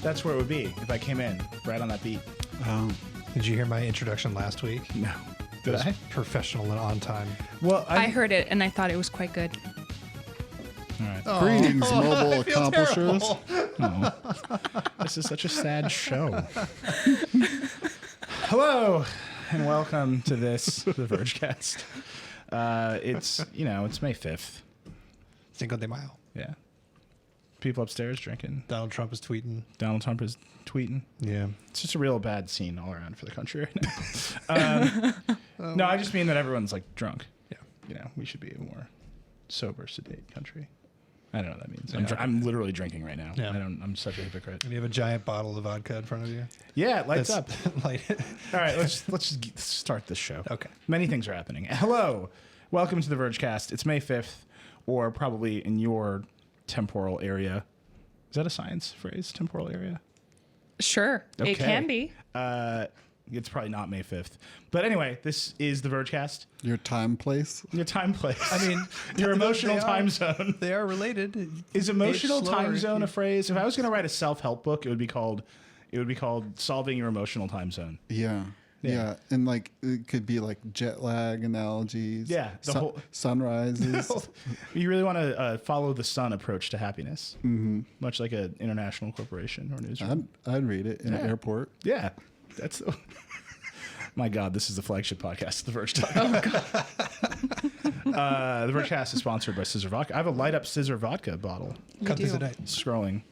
That's where it would be if I came in right on that beat. Did you hear my introduction last week? No. Did I? Professional and on time. Well, I heard it and I thought it was quite good. All right. Greetings, mobile accomplishers. Oh. This is such a sad show. Hello and welcome to the Vergecast. It's May 5th. Cinco de Mayo. Yeah. People upstairs drinking. Donald Trump is tweeting. Donald Trump is tweeting. Yeah. It's just a real bad scene all around for the country right now. No, I just mean that everyone's like drunk. Yeah. We should be a more sober, sedate country. I don't know what that means. Yeah. I'm literally drinking right now. Yeah. I'm such a hypocrite. And you have a giant bottle of vodka in front of you. Yeah, it lights up. Light it. All right, let's just start this show. Okay. Many things are happening. Hello. Welcome to the Vergecast. It's May 5th, or probably in your temporal area. Is that a science phrase, temporal area? Sure, Okay. it can be. It's probably not May 5th. But anyway, this is the Vergecast. Your time, place. Your time place. I mean, your emotional time zone. They are related. Is emotional Age time slower zone a if phrase? If I was going to write a self-help book, it would be called Solving Your Emotional Time Zone. Yeah. And like it could be like jet lag analogies. Yeah, the whole sunrises. You really want to follow the sun approach to happiness, much like an international corporation or newsroom. I'd read it in an airport. Yeah, that's. My God, this is the flagship podcast, The Verge. Oh God. The Vergecast is sponsored by Scissor Vodka. I have a light up Scissor Vodka bottle. Cut this today. Scrolling.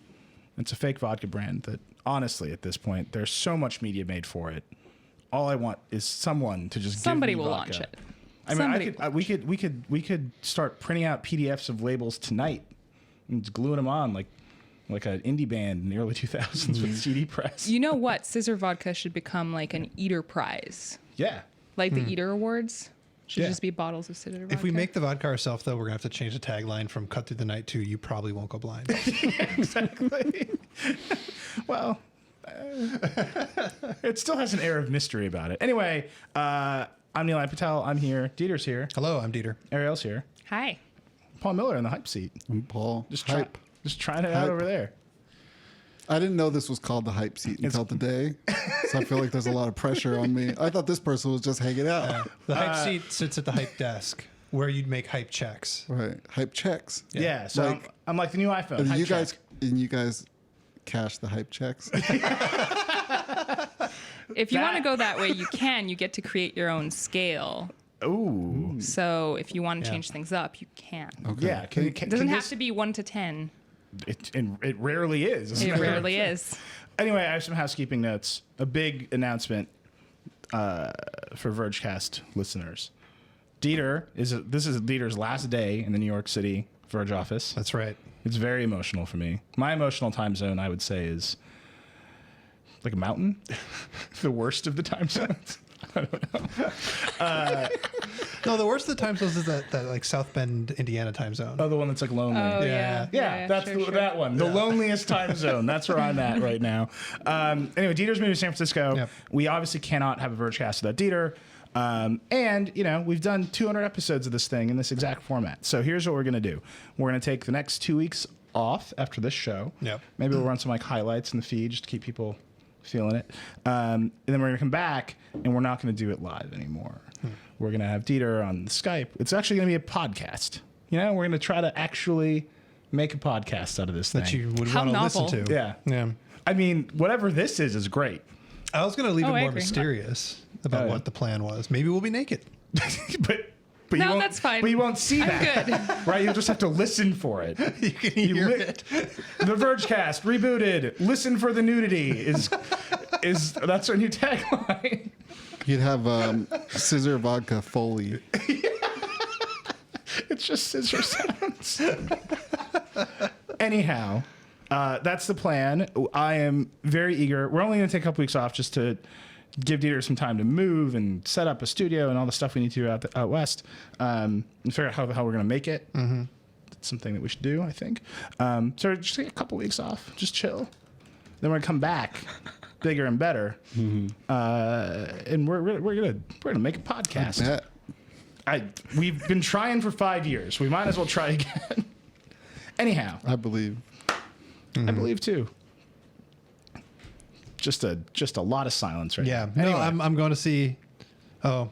It's a fake vodka brand that, honestly, at this point, there's so much media made for it. All I want is someone to just Somebody give me will vodka. launch it. I mean, we could start printing out PDFs of labels tonight and just gluing them on like an indie band in the early 2000s with CD press. You know what? Scissor Vodka should become like an eater prize, Yeah. like the Eater Awards. Should Yeah. just be bottles of Scissor Vodka. If we make the vodka ourselves, though, we're going to have to change the tagline from Cut Through the Night to You Probably Won't Go Blind. Exactly. Well, it still has an air of mystery about it. Anyway, I'm Nilay Patel. I'm here. Dieter's here. Hello, I'm Dieter. Arielle's here. Hi. Paul Miller in the hype seat. And Paul. Just hype. trying it out Hype. over there. I didn't know this was called the hype seat until today. So I feel like there's a lot of pressure on me. I thought this person was just hanging out. The hype seat sits at the hype desk where you'd make hype checks. Right. Hype checks. Yeah. So Like- I'm like the new iPhone. And Hype you check. guys cash the hype checks. If you want to go that way, you can. You get to create your own scale. Ooh. So if you want to change things up, you can. Okay. Yeah. It doesn't have to be 1 to 10. It rarely is. as a It matter of rarely fact. is. Anyway, I have some housekeeping notes. A big announcement for Vergecast listeners. This is Dieter's last day in the New York City Verge office. That's right. It's very emotional for me. My emotional time zone, I would say, is like a mountain. The worst of the time zones. I don't know. No, the worst of the time zones is that like South Bend, Indiana time zone. Oh, the one that's like lonely. Oh, Yeah. yeah. That's sure. that one. The loneliest time zone. That's where I'm at right now. Anyway, Dieter's moving to San Francisco. Yep. We obviously cannot have a Vergecast without Dieter. And, we've done 200 episodes of this thing in this exact format. So here's what we're going to do. We're going to take the next 2 weeks off after this show. Yep. Maybe we'll run some like highlights in the feed just to keep people feeling it. And then we're going to come back and we're not going to do it live anymore. We're going to have Dieter on Skype. It's actually going to be a podcast. We're going to try to actually make a podcast out of this that thing. you would How want to novel. listen to. Yeah. Yeah. I mean, whatever this is great. I was going to leave Oh, it I more agree. mysterious about Oh, yeah. what the plan was. Maybe we'll be naked. but you No, won't, that's fine. But you won't see I'm that. good. Right? You'll just have to listen for it. You can hear it. The Vergecast rebooted. Listen for the nudity is that's our new tagline. You'd have scissor vodka Foley. It's just scissor sounds. Anyhow, that's the plan. I am very eager. We're only going to take a couple weeks off just to give Dieter some time to move and set up a studio and all the stuff we need to do out west, and figure out how we're going to make it. Mm-hmm. It's something that we should do, I think. So just take a couple weeks off, just chill. Then we're going to come back bigger and better. Mm-hmm. And we're gonna make a podcast. We've been trying for 5 years. We might as well try again. Anyhow, I believe. I believe too. just a lot of silence right Yeah. now. No, Anyway, I'm going to see. Oh,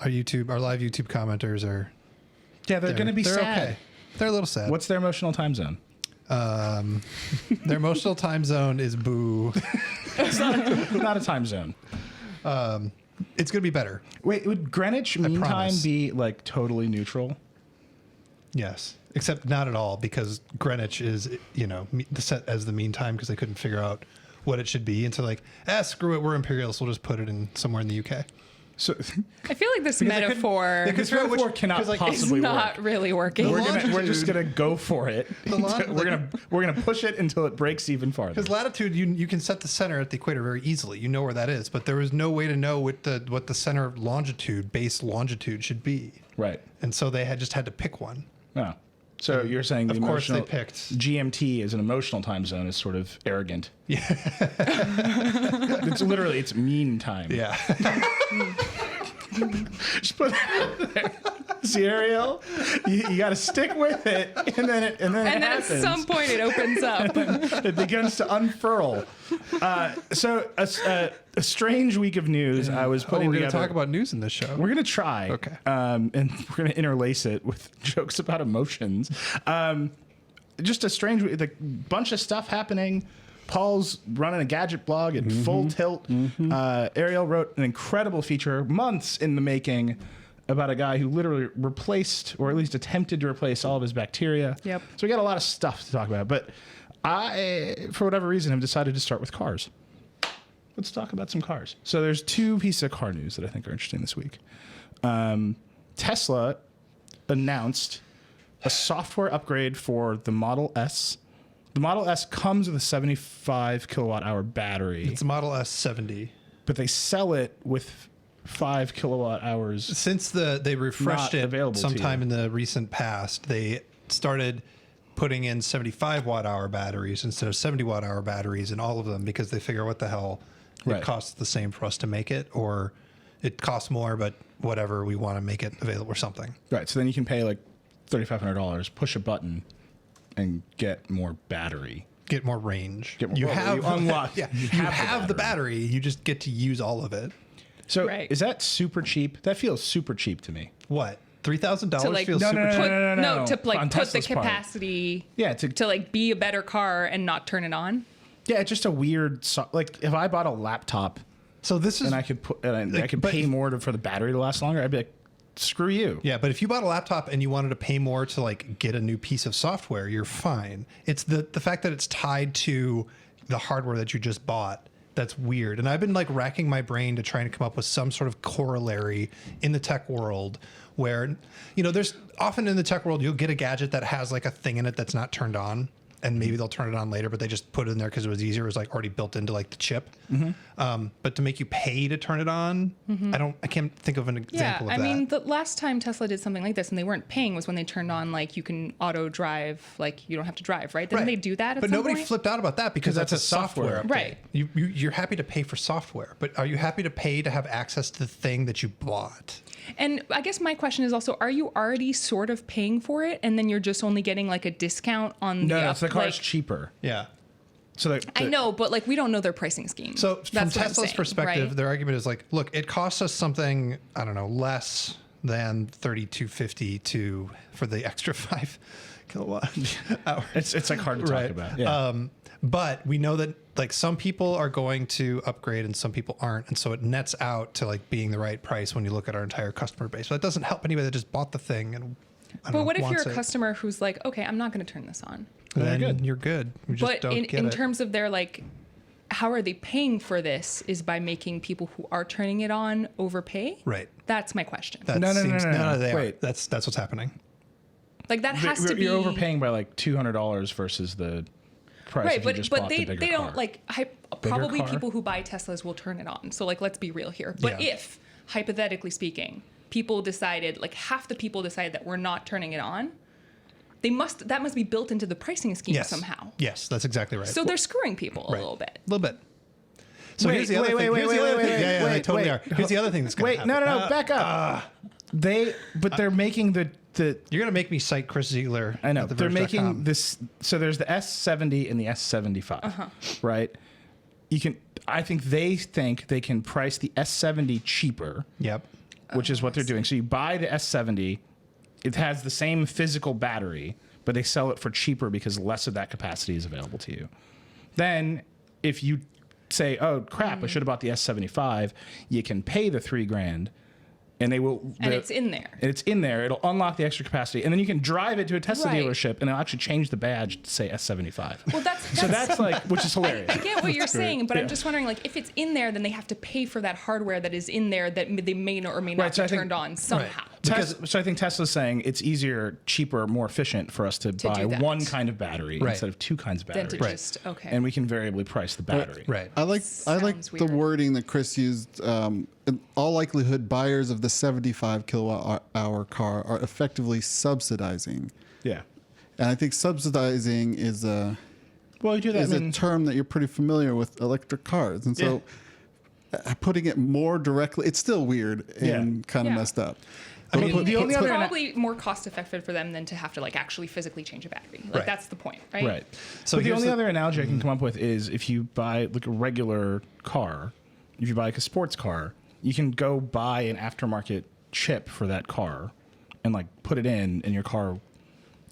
our live YouTube commenters are. they're going to be they're sad. okay. They're a little sad. What's their emotional time zone? Their emotional time zone is boo. It's not a time zone. It's going to be better. Wait, would Greenwich Mean Time promise. be like totally neutral? Yes. Except not at all, because Greenwich is, the set as the mean time because they couldn't figure out what it should be. And so like, screw it. We're imperialists. We'll just put it in somewhere in the UK. So I feel like this Because they couldn't- metaphor they this figure out metaphor cannot is possibly not work. really working. We're just gonna go for it. We're gonna push it until it breaks even farther. Because latitude, you can set the center at the equator very easily. You know where that is, but there was no way to know what the center longitude, base longitude, should be. Right. And so they just had to pick one. Oh. So you're saying the Of course they emotional picked. GMT as an emotional time zone is sort of arrogant. Yeah. It's mean time. Yeah. Just put that there. See, Arielle, you got to stick with it, and then it and then at happens. some point it opens up. It begins to unfurl. So a strange week of news. I was We're putting going to together. talk about news in this show. We're gonna try. Okay. And we're gonna interlace it with jokes about emotions. Just a strange, bunch of stuff happening. Paul's running a gadget blog at full tilt. Arielle wrote an incredible feature, months in the making, about a guy who literally replaced, or at least attempted to replace, all of his bacteria. Yep. So we got a lot of stuff to talk about. But I, for whatever reason, have decided to start with cars. Let's talk about some cars. So there's two pieces of car news that I think are interesting this week. Tesla announced a software upgrade for the Model S. The Model S comes with a 75 kilowatt hour battery, It's a Model S 70. but they sell it with 5 kilowatt hours. Since they refreshed Not it available to sometime you. in the recent past, they started putting in 75 watt hour batteries instead of 70 watt hour batteries in all of them, because they figure, what the hell, Right. it costs the same for us to make it, or it costs more, but whatever, we want to make it available or something. Right. So then you can pay like $3,500, push a button, and get more battery. Get more range. Get more- you unlock. Yeah, you have the battery. You just get to use all of it. So Right. is that super cheap? That feels super cheap to me. What? $3,000 To like feels No, super no, cheap. no. to like On put the Tesla's part. capacity Yeah, to like be a better car and not turn it on. Yeah, it's just a weird. Like if I bought a laptop So this is and I could I could but- pay more for the battery to last longer, I'd be like, screw you. Yeah, but if you bought a laptop and you wanted to pay more to like get a new piece of software, you're fine. It's the fact that it's tied to the hardware that you just bought that's weird. And I've been like racking my brain to try and come up with some sort of corollary in the tech world where, there's often in the tech world, you'll get a gadget that has like a thing in it that's not turned on. And maybe they'll turn it on later, but they just put it in there because it was easier. It was like already built into like the chip. But to make you pay to turn it on, I can't think of an example Yeah, of that. I mean, the last time Tesla did something like this and they weren't paying was when they turned on like you can auto drive, like you don't have to drive, right? Didn't they do that at But some nobody point? flipped out about that because that's a software update. Right. You're happy to pay for software, but are you happy to pay to have access to the thing that you bought? And I guess my question is also, are you already sort of paying for it and then you're just only getting like a discount on No, the the car's like, cheaper. Yeah. So I know, but like we don't know their pricing scheme. So from That's what I'm Tesla's saying, perspective, right? their argument is like, look, it costs us something, I don't know, less than $3,250 for the extra 5 kilowatt hour. it's like hard to talk about. Yeah. But we know that like some people are going to upgrade and some people aren't. And so it nets out to like being the right price when you look at our entire customer base. But that doesn't help anybody that just bought the thing. And But what if you're wants a it. customer who's like, okay, I'm not going to turn this on. Then good. you're good. You just But don't in get it. terms of their like, how are they paying for this is by making people who are turning it on overpay? Right. That's my question. That No. they are. Wait. That's what's happening. Like that has to be You're overpaying by like $200 versus the price right, if you just bought they the bigger don't car. like probably car? people who buy Teslas will turn it on. So like let's be real here. But Yeah. if hypothetically speaking, people decided like half the people decided that we're not turning it on, that must be built into the pricing scheme Yes. somehow. Yes, that's exactly right. So they're screwing people a Right. little bit. A little bit. So Wait, here's the other thing. wait, Here's the other thing. Yeah, they wait, totally wait. are. Here's the other thing that's going to Wait, happen. no, back up. But they're making the You're going to make me cite Chris Ziegler. I know at the they're making Verge.com. this. So there's the S70 and the S75, right? I think they can price the S70 cheaper. Yep. Which is what they're doing. So you buy the S70, it has the same physical battery, but they sell it for cheaper because less of that capacity is available to you. Then if you say, oh crap, I should have bought the S75, you can pay the $3,000 and they will. And it's in there. It's in there. It'll unlock the extra capacity, and then you can drive it to a Tesla Right. dealership, and it'll actually change the badge to say S75. Well, that's So that's like, which is hilarious. I get what you're saying, but Yeah. I'm just wondering, like, if it's in there, then they have to pay for that hardware that is in there that they may or may not Right, so be I think- turned on somehow. So I think Tesla's saying it's easier, cheaper, more efficient for us to buy do that. one kind of battery Right. instead of two kinds of Then batteries. to just okay. And we can variably price the battery. Right. I like Sounds the weird. wording that Chris used. In all likelihood, buyers of the 75 kilowatt hour car are effectively subsidizing, Yeah. and I think subsidizing is a Well, you do that. a term that you're pretty familiar with electric cars, and so putting it more directly, it's still weird and kind of Yeah. messed up. I mean, the only it's other probably more cost effective for them than to have to like actually physically change a battery. Like Right. that's the point, right? right. So But the here's only the- other analogy I can come up with is if you buy like a regular car, if you buy like a sports car, you can go buy an aftermarket chip for that car and like put it in, and your car,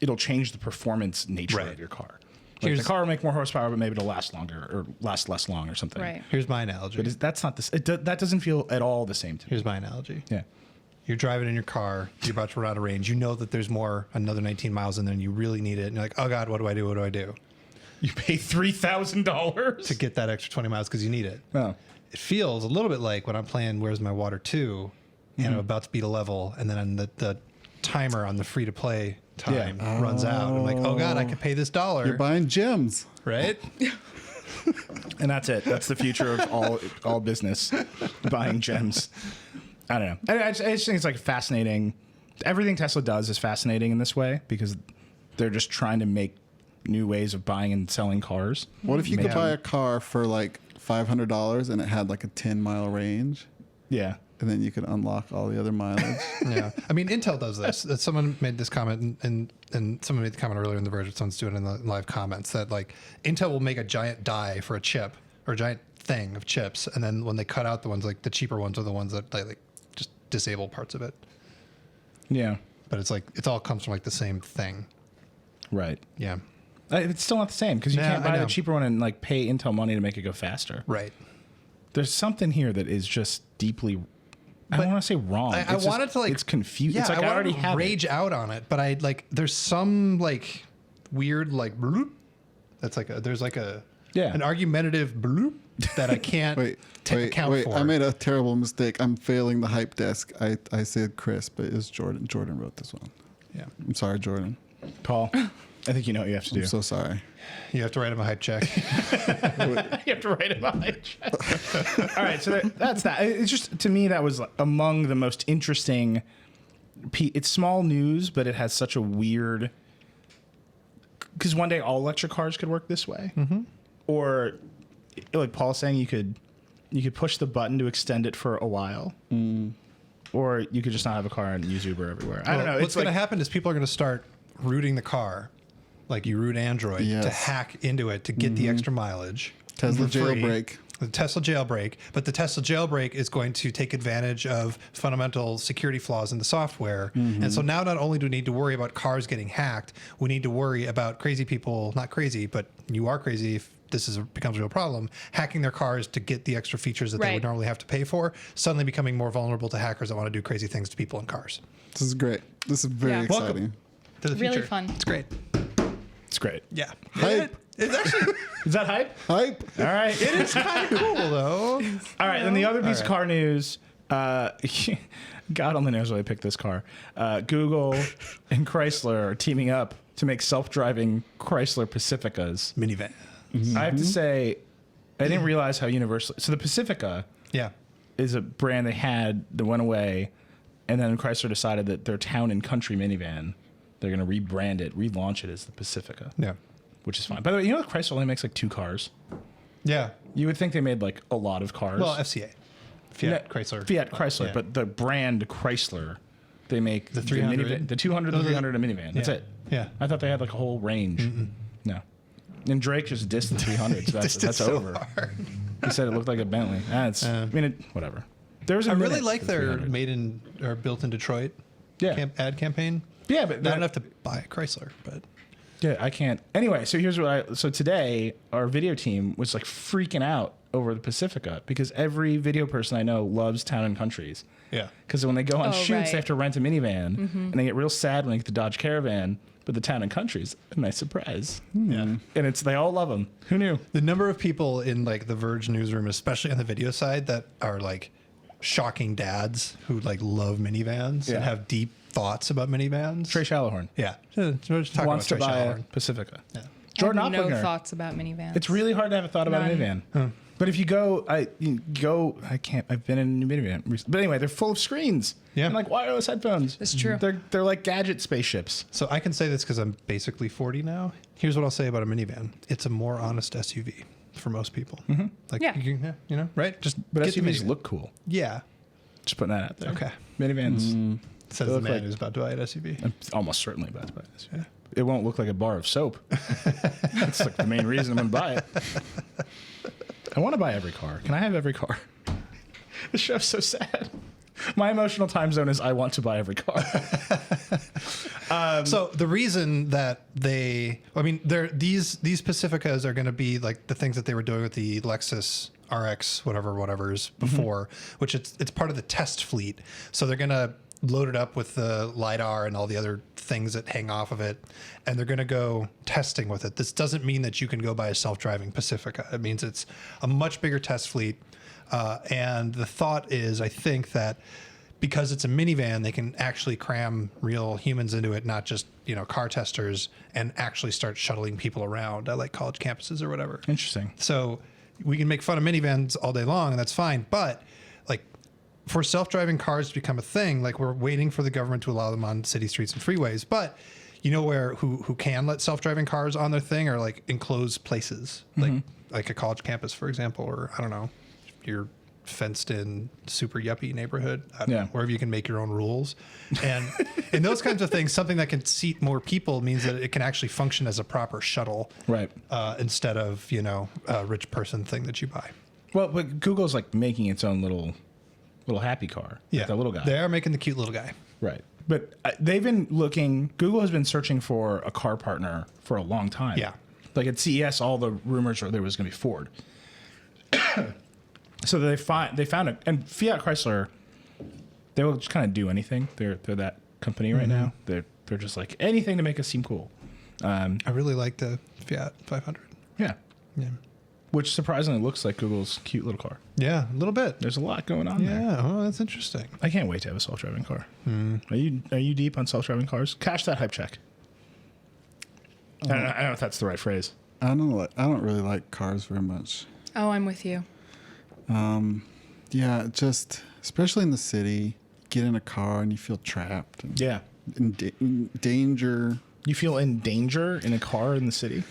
it'll change the performance nature Right. of your car. Like Here's- the car will make more horsepower, but maybe it'll last longer or last less long or something. Right. Here's my analogy. But that's not this. That doesn't feel at all the same to me. Here's my analogy. Yeah. You're driving in your car. You're about to run out of range. You know that there's another 19 miles in there, and you really need it. And you're like, oh God, what do I do? What do I do? You pay $3,000 To get that extra 20 miles because you need it. Oh. It feels a little bit like when I'm playing Where's My Water 2 and I'm about to beat a level, and then the timer on the free to play time runs out. I'm like, oh God, I could pay this $1. You're buying gems. Right? And that's it. That's the future of all business, buying gems. I don't know. I just think it's like fascinating. Everything Tesla does is fascinating in this way because they're just trying to make new ways of buying and selling cars. What if you could Make buy them- a car for like $500 and it had like a 10-mile range, Yeah. and then you could unlock all the other mileage? Yeah. I mean, Intel does this. Someone made this comment, and someone made the comment earlier in the Verge. Someone's doing it in the live comments that like Intel will make a giant die for a chip or a giant thing of chips, and then when they cut out the ones like the cheaper ones are the ones that they like just disable parts of it. Yeah. But it's like it all comes from like the same thing. Right. Yeah. It's still not the same because you Yeah, can't I buy know. the cheaper one and like pay Intel money to make it go faster. Right. There's something here that is just deeply. I don't want to say wrong. I It's just- wanted to like It's confused. Yeah, it's like I wanted already to have rage it. out on it, but I like there's some like weird like bloop. That's like there's like a Yeah. an argumentative bloop that I can't Wait, account for. I made a terrible mistake. I'm failing the hype desk. I said Chris, but it was Jordan. Jordan wrote this one. Yeah, I'm sorry, Jordan. Paul, I think you know what you have to do. I'm so sorry. you have to write him a hype check. You have to write it on it. All right, so that's that. It's just to me that was among the most interesting. It's small news, but it has such a weird. Because one day all electric cars could work this way, or like Paul's saying, you could push the button to extend it for a while, or you could just not have a car and use Uber everywhere. I don't know. What's going to happen is people are going to start rooting the car, like you root Android, to Yes. hack into it to get the extra mileage. Tesla for free. jailbreak. The Tesla jailbreak, but the Tesla jailbreak is going to take advantage of fundamental security flaws in the software. And so now not only do we need to worry about cars getting hacked, we need to worry about crazy people, not crazy, but you are crazy if this becomes a real problem, hacking their cars to get the extra features that they would Right. normally have to pay for, suddenly becoming more vulnerable to hackers that want to do crazy things to people in cars. This is great. This is very Yeah. exciting. Welcome. To the Really future. fun. It's great. It's great. Yeah. Hype. It's actually, Is that hype? Hype. All right. it is kind of cool though. All right, then the other piece of right. car news. God only knows why I picked this car. Google and Chrysler are teaming up to make self-driving Chrysler Pacificas. Minivan. I have to say, I didn't realize how universal. So the Pacifica Yeah. is a brand they had that went away, and then Chrysler decided that their town and country minivan, they're going to rebrand it, relaunch it as the Pacifica, Yeah. which is fine. By the way, you know that Chrysler only makes like 2 cars. Yeah. You would think they made like a lot of cars. Well, FCA. Fiat Chrysler. Fiat Chrysler, Yeah. but the brand Chrysler, they make The 300? minivan, the 200, the 300, a minivan. That's Yeah. it. Yeah. I thought they had like a whole range. No. And Drake just dissed the 300, so that's so over. hard. He said it looked like a Bentley. I mean, whatever. There was a I really minute like for their 300. made in or built in Detroit ad campaign. Yeah, but I don't have to buy a Chrysler, but yeah, I can't. Anyway, so here's what so today our video team was like freaking out over the Pacifica because every video person I know loves Town and Countries. yeah. Because when they go on Oh, shoots, right. they have to rent a minivan, and they get real sad when they get the Dodge Caravan. But the Town and Countries, a nice surprise. Yeah. And they all love them. Who knew? The number of people in like the Verge newsroom, especially on the video side, that are like shocking dads who like love minivans Yeah. and have deep thoughts about minivans. Trey Shallahorn Yeah. Just talking wants to about Trey buy a Shallahorn. Pacifica. Yeah. Jordan I have no Opplinger. thoughts about minivans. It's really hard to have a thought about a None. minivan. But if you go, I can't. I've been in a minivan recently. But anyway, they're full of screens. Yeah. And like wireless headphones. That's true. They're like gadget spaceships. So I can say this because I'm basically 40 now. Here's what I'll say about a minivan. It's a more honest SUV for most people. Like, Yeah. you know, right? Just But get the SUVs minivan. look cool. Yeah. Just putting that out there. Okay. Minivans. Says They the look man like- who's about to buy an SUV. I'm almost certainly about to buy this. Yeah. It won't look like a bar of soap. That's like the main reason I'm going to buy it. I want to buy every car. Can I have every car? This show's so sad. My emotional time zone is I want to buy every car. So the reason that these Pacificas are going to be like the things that they were doing with the Lexus RX whatever's before, which it's part of the test fleet. So they're going to load it up with the LiDAR and all the other things that hang off of it, and they're going to go testing with it. This doesn't mean that you can go buy a self-driving Pacifica. It means it's a much bigger test fleet. And the thought is, I think that because it's a minivan, they can actually cram real humans into it, not just, car testers, and actually start shuttling people around at like college campuses or whatever. Interesting. So we can make fun of minivans all day long, and that's fine. But like for self-driving cars to become a thing, like we're waiting for the government to allow them on city streets and freeways. But who can let self-driving cars on their thing are like enclosed places, like a college campus, for example, or I don't know, your fenced in super yuppie neighborhood, I don't know, wherever you can make your own rules. And in those kinds of things, something that can seat more people means that it can actually function as a proper shuttle, Right. instead of, a rich person thing that you buy. Well, but Google's like making its own little happy car. Yeah. Like the little guy. They are making the cute little guy. Right. But Google has been searching for a car partner for a long time. Yeah. Like at CES, all the rumors were there was going to be Ford. So they found it, and Fiat Chrysler, they will just kind of do anything. They're that company right now. They're just like anything to make us seem cool. I really like the Fiat 500. Yeah. Yeah. Which surprisingly looks like Google's cute little car. Yeah, a little bit. There's a lot going on there. Yeah, oh, that's interesting. I can't wait to have a self-driving car. Are you deep on self-driving cars? Cash that hype check. I don't know if that's the right phrase. I don't really like cars very much. Oh, I'm with you. Yeah, just especially in the city, get in a car and you feel trapped and Yeah. in danger. You feel in danger in a car in the city?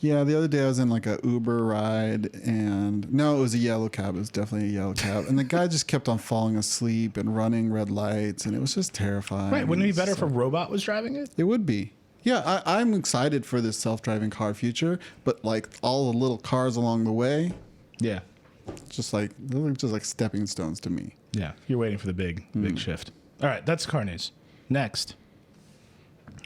Yeah, the other day I was in like a Uber ride, and no, it was a yellow cab. It was definitely a yellow cab, and the guy just kept on falling asleep and running red lights, and it was just terrifying. Right. Wouldn't it be better if a robot was driving it? It would be. Yeah, I'm excited for this self-driving car future, but like all the little cars along the way, Yeah. they're just like stepping stones to me. Yeah. You're waiting for the big shift. All right. That's car news. Next.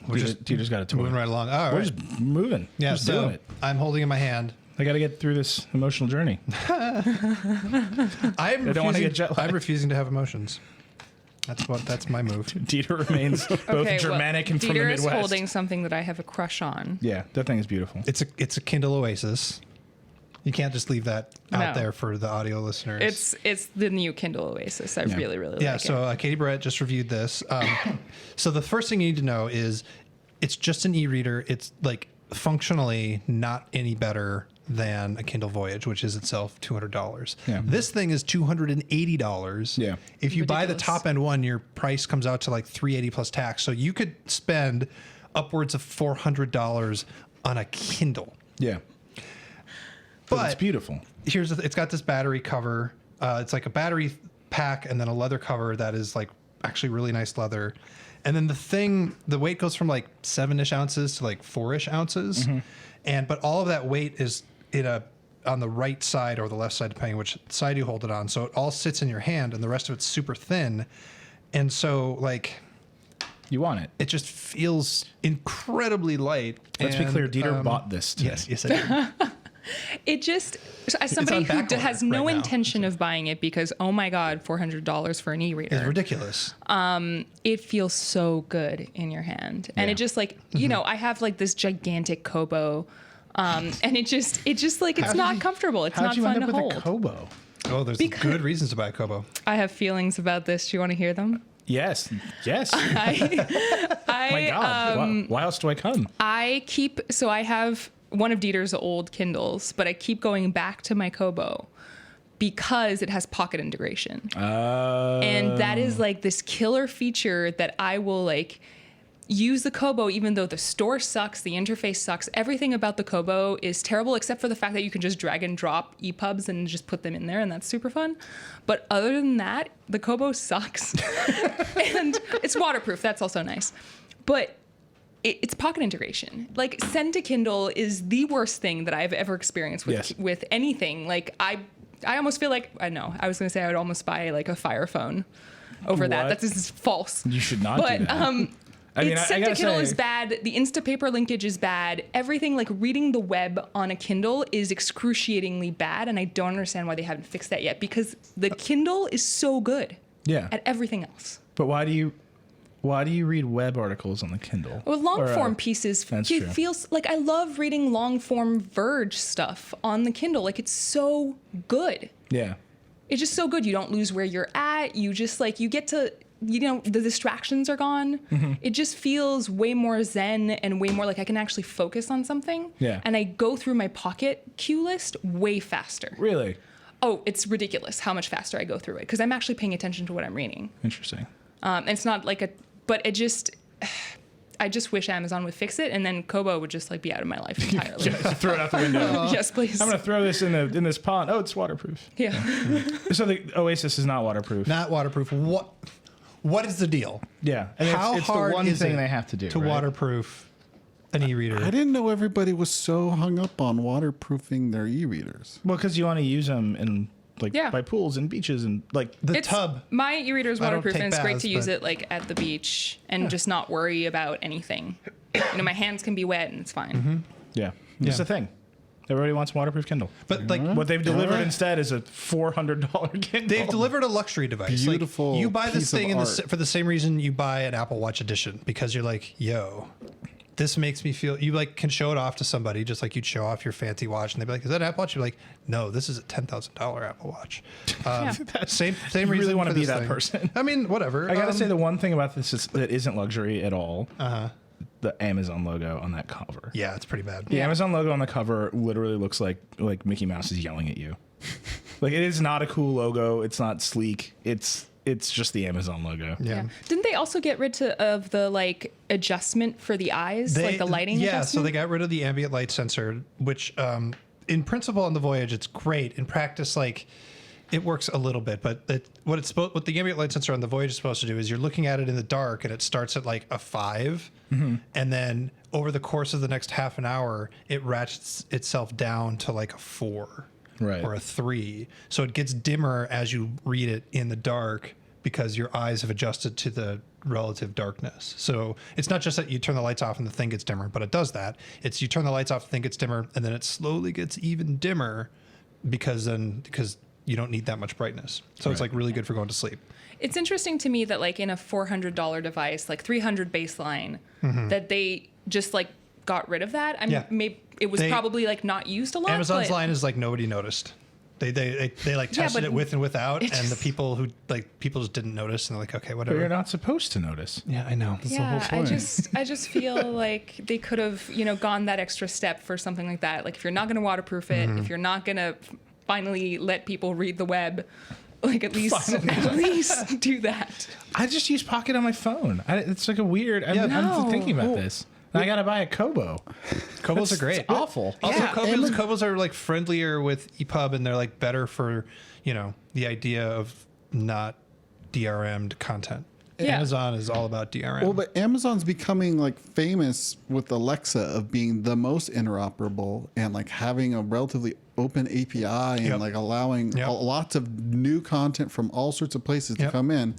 You just got a toy. Moving right along. All We're right. just moving. Yeah, Just doing so it. I'm holding in my hand. I got to get through this emotional journey. I don't wanna get jet lagged. I'm refusing to have emotions. That's my move. Dieter remains both Germanic and from the Dieter Midwest. is holding something that I have a crush on. Yeah, that thing is beautiful. It's a Kindle Oasis. You can't just leave that out No. there for the audio listeners. It's the new Kindle Oasis. I really Yeah, like so it. Katie Barrett just reviewed this. So the first thing you need to know is it's just an e-reader. It's like functionally not any better than a Kindle Voyage, which is itself $200. Yeah. This thing is $280. Yeah. If you buy the Ridiculous. top end one, your price comes out to like $380 plus tax. So you could spend upwards of $400 on a Kindle. Yeah. But it's beautiful. It's got this battery cover. It's like a battery pack and then a leather cover that is like actually really nice leather. And then the weight goes from like 7-ish ounces to like 4-ish ounces. But all of that weight is on the right side or the left side, depending which side you hold it on. So it all sits in your hand and the rest of it's super thin. And so like, You want it. it just feels incredibly light. Let's be clear. Dieter bought this today. Yes, I did. It just, as somebody on who back order has no right now. intention of buying it because, oh my God, $400 for an It's e-reader. ridiculous. It feels so good in your hand. And Yeah. it just like, you know, I have like this gigantic Kobo. And it just like, it's not comfortable. It's How'd not you fun end to up with hold. a Kobo? Oh, there's good reasons to buy a Kobo. I have feelings about this. Do you want to hear them? Yes. Yes. My My God. Why else do I come? I have one of Dieter's old Kindles, but I keep going back to my Kobo because it has pocket integration. And that is like this killer feature that I will like use the Kobo, even though the store sucks, the interface sucks. Everything about the Kobo is terrible, except for the fact that you can just drag and drop EPUBs and just put them in there, and that's super fun. But other than that, the Kobo sucks. And it's waterproof. That's also nice. But it's pocket integration. Like, send to Kindle is the worst thing that I've ever experienced with anything. Like, I almost feel like, I was going to say I would almost buy like a Fire phone over that. What? This is false. You should not do that. Send to Kindle is bad. The Instapaper linkage is bad. Everything, like reading the web on a Kindle, is excruciatingly bad, and I don't understand why they haven't fixed that yet, because the Kindle is so good at everything else. But why do you read web articles on the Kindle? Well, long form pieces. That's It true. feels like I love reading long form Verge stuff on the Kindle. Like, it's so good. Yeah. It's just so good. You don't lose where you're at. You just like, you get to, you know, the distractions are gone. Mm-hmm. It just feels way more zen and way more like I can actually focus on something. Yeah. And I go through my pocket cue list way faster. Really? Oh, it's ridiculous how much faster I go through it because I'm actually paying attention to what I'm reading. Interesting. And it's not like but it just, I just wish Amazon would fix it, and then Kobo would just like be out of my life entirely. Throw it out the window. Yes, please. I'm gonna throw this in this pond. Oh, it's waterproof. Yeah. So the Oasis is not waterproof. Not waterproof. What is the deal? Yeah. And How it's hard the one is thing it they have to do to right? waterproof an e-reader? I didn't know everybody was so hung up on waterproofing their e-readers. Well, because you want to use them in like by pools and beaches and like The tub. My e-reader is I don't waterproof, take and it's great baths, to use but- it like at the beach and just not worry about anything. You know, my hands can be wet and it's fine. yeah. It's the thing. Everybody wants a waterproof Kindle. But like What they've delivered Alright. instead is a $400 Kindle. they've delivered a luxury device. Beautiful Like, you buy this piece of thing art. for the same reason you buy an Apple Watch Edition, because you're like, yo, this makes me feel. You like can show it off to somebody just like you'd show off your fancy watch, and they'd be like, "Is that an Apple Watch?" You're like, "No, this is a $10,000 Apple Watch." Same You really reason wanna for be this that thing. person. I mean, whatever. I gotta say the one thing about this is that isn't luxury at all. The Amazon logo on that cover. yeah, it's pretty bad. The Amazon logo on the cover literally looks like Mickey Mouse is yelling at you. Like, it is not a cool logo. It's not sleek. It's just the Amazon logo. Yeah. Didn't they also get rid of the like adjustment for the eyes, like the lighting? Yeah, adjustment? so they got rid of the ambient light sensor, which in principle on the Voyage it's great. In practice, like it works a little bit, but what the ambient light sensor on the Voyage is supposed to do is you're looking at it in the dark and it starts at like a 5, and then over the course of the next half an hour, it ratchets itself down to like a 4. Right. Or a 3. So it gets dimmer as you read it in the dark because your eyes have adjusted to the relative darkness. So it's not just that you turn the lights off and the thing gets dimmer, but it does that. It's you turn the lights off, the thing gets dimmer, and then it slowly gets even dimmer because you don't need that much brightness. So it's like really good for going to sleep. It's interesting to me that like in a $400 device, like $300 baseline, that they just like got rid of that. I mean, maybe it was probably like not used a lot. Amazon's but line is like nobody noticed. They like tested but it with and without, it and the just- people just didn't notice, and they're like, okay, But whatever. you're not supposed to notice. Yeah, I know. That's Yeah, the whole point. I just feel like they could have, gone that extra step for something like that. Like if you're not going to waterproof it, if you're not going to finally let people read the web, like at least do that. I just use Pocket on my phone. It's like a weird. I'm No. thinking about this. I gotta buy a Kobo. Kobos are great. It's awful. Also, Yeah. Kobos are like friendlier with EPUB, and they're like better for the idea of not DRM'd content. Yeah. Amazon is all about DRM. Well, but Amazon's becoming like famous with Alexa of being the most interoperable and like having a relatively open API and Yep. like allowing Yep. lots of new content from all sorts of places to Yep. come in.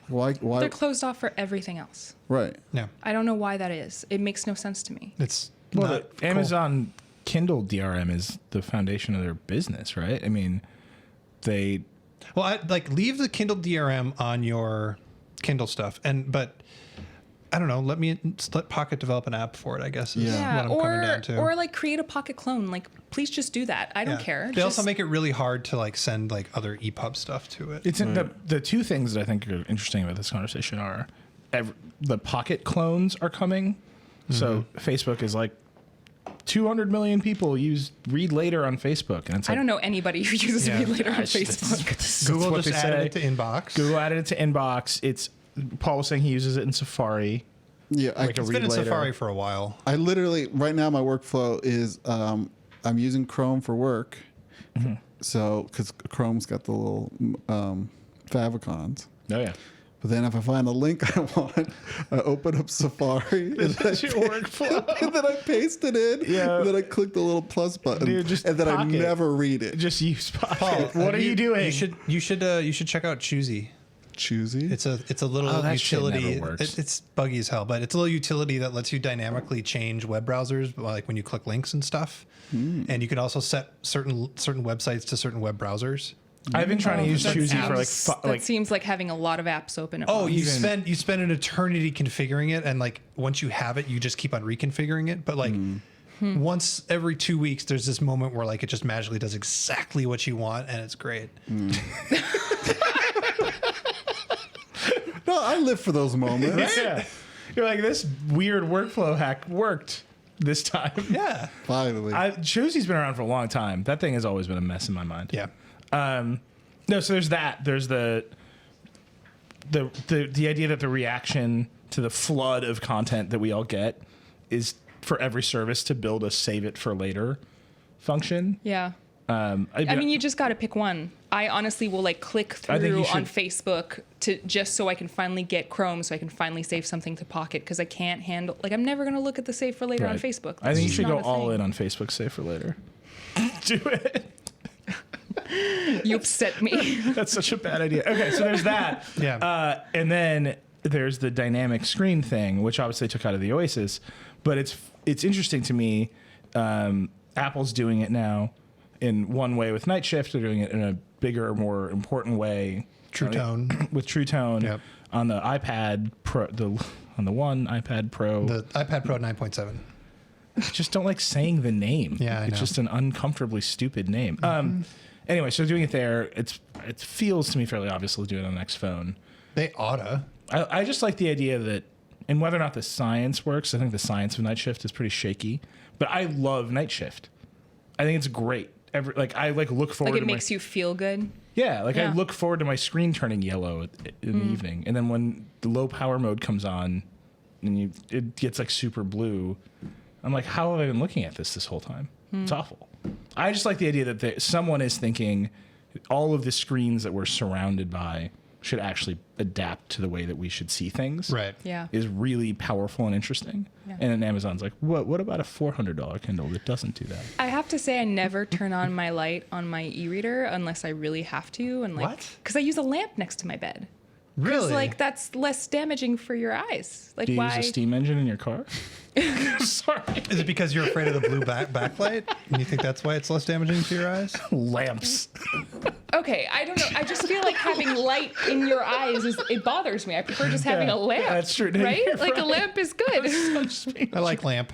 Why? They're closed off for everything else. Right. yeah, I don't know why that is. It makes no sense to me. it's Well, not the Amazon Kindle DRM is the foundation of their business, right? I mean, they Well, I like leave the Kindle DRM on your Kindle stuff, but I don't know. Let Pocket develop an app for it. I guess is Yeah. what I'm coming down to. or like create a Pocket clone. Like, please just do that. I don't Yeah. care. They also Just- make it really hard to like send like other EPUB stuff to it. it's in the two things that I think are interesting about this conversation are the Pocket clones are coming. So Facebook is like 200 million people read later on Facebook, and it's like I don't know anybody who uses Yeah. Read Later on Gosh, that's- Facebook. that's Google what just they added say. it to Inbox. Google added it to Inbox. It's Paul was saying he uses it in Safari. Yeah. Like a It's been in Read Later. Safari for a while. I literally right now my workflow is I'm using Chrome for work. So because Chrome's got the little favicons. Oh yeah, But then if I find a link I want, I open up Safari and, That's your workflow. and then I paste it in. Yeah. And then I click the little plus button. Dude, just and then I Pocket. never read it. Just use Pocket. Paul, What have are you doing? You should check out Choosy. Choosy. It's a little Oh, that shit utility. never works. It's buggy as hell, but it's a little utility that lets you dynamically change web browsers, like when you click links and stuff. And you can also set certain websites to certain web browsers. I've been trying to use That Choosy for seems- like that seems like having a lot of apps open. At Oh, once. you spend an eternity configuring it, and like once you have it, you just keep on reconfiguring it. But like once every 2 weeks, there's this moment where like it just magically does exactly what you want, and it's great. No, I live for those moments. yeah. You're like, this weird workflow hack worked this time. Yeah, Finally. Choosy's been around for a long time. That thing has always been a mess in my mind. yeah. No, so there's that. There's the idea that the reaction to the flood of content that we all get is for every service to build a save it for later function. Yeah. I mean, you just got to pick one. I honestly will like click I think through you on should- Facebook to just so I can finally get Chrome, so I can finally save something to Pocket because I can't handle. Like, I'm never gonna look at the save for later on Right. Facebook. I think you should go all in. in on Facebook save for later. Do it. You upset me. That's such a bad idea. Okay, so there's that. Yeah. And then there's the dynamic screen thing, which obviously took out of the Oasis. But it's interesting to me. Apple's doing it now in one way with Night Shift. They're doing it in a bigger, more important way. True Tone. With True Tone Yep. on the iPad Pro, on the one iPad Pro. The iPad Pro 9.7. I just don't like saying the name. Yeah, I it's know. just an uncomfortably stupid name. Anyway, so doing it there, it feels to me fairly obvious to do it on the next phone. They oughta. I just like the idea that, and whether or not the science works, I think the science of Night Shift is pretty shaky. But I love Night Shift. I think it's great. I look forward. Like, it to makes you feel good. Yeah, I Yeah. look forward to my screen turning yellow in the evening, and then when the low power mode comes on, and it gets like super blue, I'm like, how have I been looking at this whole time? It's awful. I just like the idea that someone is thinking all of the screens that we're surrounded by should actually adapt to the way that we should see things. Right. Yeah. Is really powerful and interesting. Yeah. And then Amazon's like, what about a $400 Kindle that doesn't do that? I have to say, I never turn on my light on my e-reader unless I really have to, and like, What? because I use a lamp next to my bed. Really? Like, that's less damaging for your eyes. Like, Do you why? use a steam engine in your car? Sorry. Is it because you're afraid of the blue backlight? And you think that's why it's less damaging to your eyes? Lamps. Okay, I don't know. I just feel like having light in your eyes it bothers me. I prefer just having Yeah, a lamp. that's true. Right? You're Like, a right. lamp is good. I like lamp.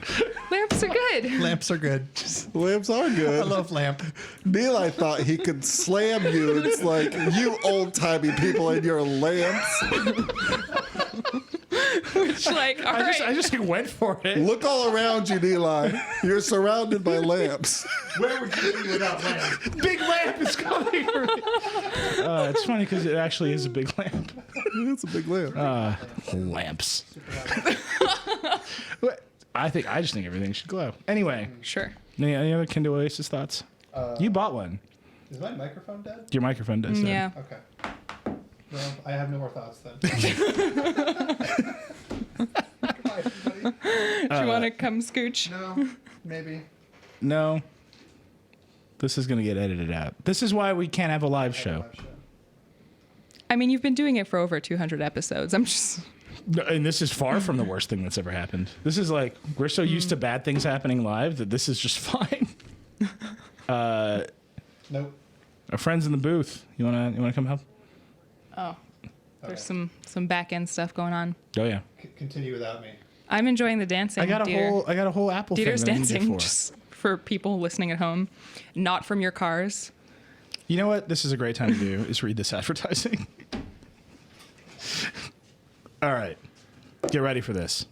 Lamps are good. Lamps are good. Lamps are good. I love lamp. Nilay thought he could slam you. It's like, you old timey people and your lamps. Which, like, all right. I just went for it. Look all around you, Nilay. You're surrounded by lamps. Where would you be without lamp? Big lamp is coming. It's funny because it actually is a big lamp. It's a big lamp. Lamps. I just think everything should glow. Anyway, Sure. any other Kindle Oasis thoughts? You bought one. Is my microphone dead? Your microphone does. Yeah. Okay. Well, I have no more thoughts then. Goodbye, everybody. Do you want to come scooch? No, maybe. No. This is going to get edited out. This is why we can't have a live show. I mean, you've been doing it for over 200 episodes. I'm just... And this is far from the worst thing that's ever happened. This is like, we're so used to bad things happening live that this is just fine. Nope. Our friends in the booth. You wanna come help? Oh, there's some back end stuff going on. Oh yeah. Continue without me. I'm enjoying the dancing. I got a whole Apple Dieter's thing that I need dancing you for. just for people listening at home, not from your cars. You know what? This is a great time to do is read this advertising. All right. Get ready for this.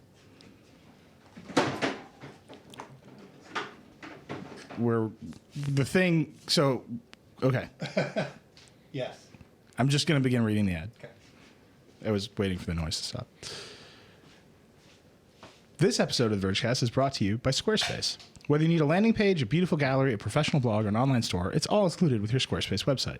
Okay. Yes. I'm just going to begin reading the ad. Okay. I was waiting for the noise to stop. This episode of the Vergecast is brought to you by Squarespace. Whether you need a landing page, a beautiful gallery, a professional blog, or an online store, it's all included with your Squarespace website.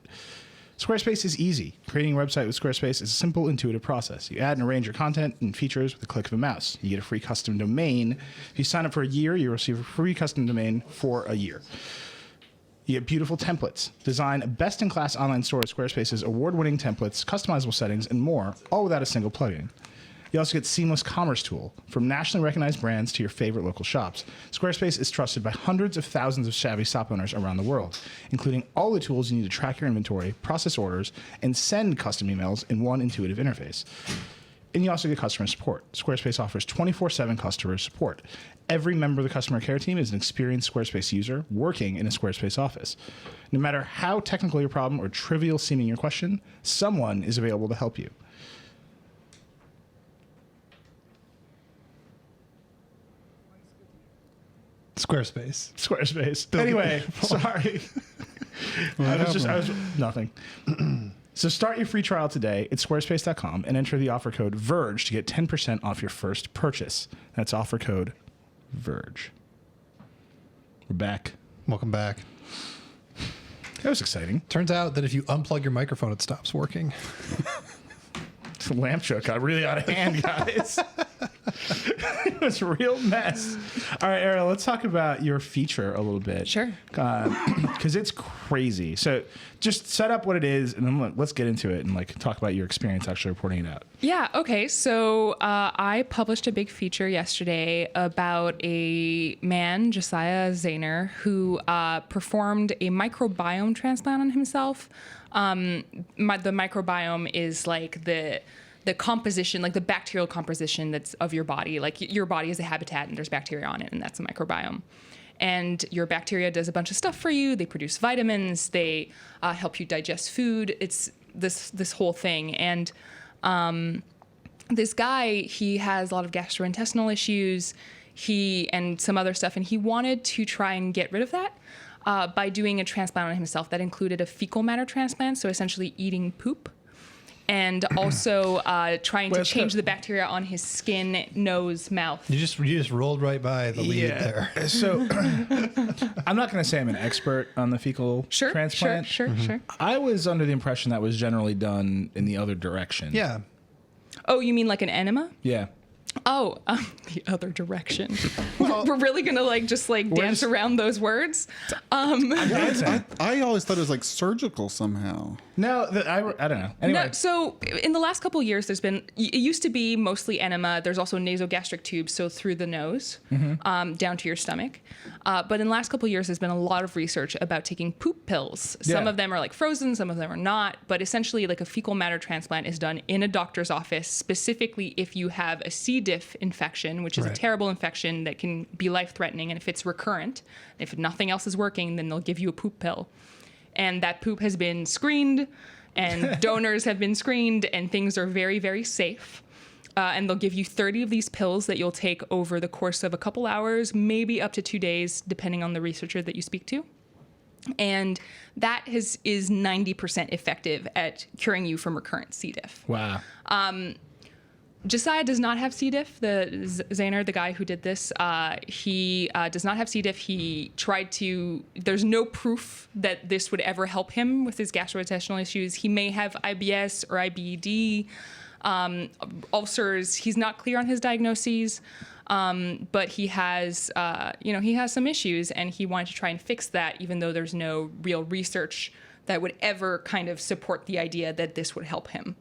Squarespace is easy. Creating a website with Squarespace is a simple, intuitive process. You add and arrange your content and features with a click of a mouse. You get a free custom domain. If you sign up for a year, you receive a free custom domain for a year. You get beautiful templates. Design a best-in-class online store with Squarespace's award-winning templates, customizable settings, and more, all without a single plugin. You also get seamless commerce tool. From nationally recognized brands to your favorite local shops, Squarespace is trusted by hundreds of thousands of savvy shop owners around the world, including all the tools you need to track your inventory, process orders, and send custom emails in one intuitive interface. And you also get customer support. Squarespace offers 24/7 customer support. Every member of the customer care team is an experienced Squarespace user working in a Squarespace office. No matter how technical your problem or trivial seeming your question, someone is available to help you. Squarespace. Anyway, sorry. I was nothing. So start your free trial today at squarespace.com and enter the offer code VERGE to get 10% off your first purchase. That's offer code VERGE. We're back. Welcome back. That was exciting. Turns out that if you unplug your microphone, it stops working. The lamp show got really out of hand, guys. It was a real mess. All right, Arielle, let's talk about your feature a little bit. Sure. Because it's crazy. So just set up what it is, and then let's get into it and like talk about your experience actually reporting it out. Yeah, okay. So I published a big feature yesterday about a man, Josiah Zahner, who performed a microbiome transplant on himself. The microbiome is like the composition, like the bacterial composition that's of your body. Like your body is a habitat and there's bacteria on it, and that's the microbiome. And your bacteria does a bunch of stuff for you. They produce vitamins. They help you digest food. It's this whole thing. And this guy, he has a lot of gastrointestinal issues, and some other stuff, and he wanted to try and get rid of that by doing a transplant on himself that included a fecal matter transplant, so essentially eating poop, and also trying to change the bacteria on his skin, nose, mouth. You just rolled right by the lead there. So I'm not going to say I'm an expert on the fecal transplant. Sure. I was under the impression that was generally done in the other direction. Yeah. Oh, you mean like an enema? Yeah. Oh, the other direction. We're really gonna dance around those words. I always thought it was like surgical somehow. No, I don't know. Anyway. No, so in the last couple of years, it used to be mostly enema. There's also nasogastric tubes, so through the nose, down to your stomach. But in the last couple of years, there's been a lot of research about taking poop pills. Some of them are like frozen, some of them are not. But essentially, like a fecal matter transplant is done in a doctor's office, specifically if you have a C. diff infection, which is a terrible infection that can be life-threatening. And if it's recurrent, if nothing else is working, then they'll give you a poop pill. And that poop has been screened, and donors have been screened, and things are very, very safe. And they'll give you 30 of these pills that you'll take over the course of a couple hours, maybe up to 2 days, depending on the researcher that you speak to. And that is 90% effective at curing you from recurrent C. diff. Wow. Josiah does not have C. diff. Zaner, the guy who did this, he does not have C. diff. He tried to. There's no proof that this would ever help him with his gastrointestinal issues. He may have IBS or IBD, ulcers. He's not clear on his diagnoses, but he has, he has some issues, and he wanted to try and fix that, even though there's no real research that would ever kind of support the idea that this would help him.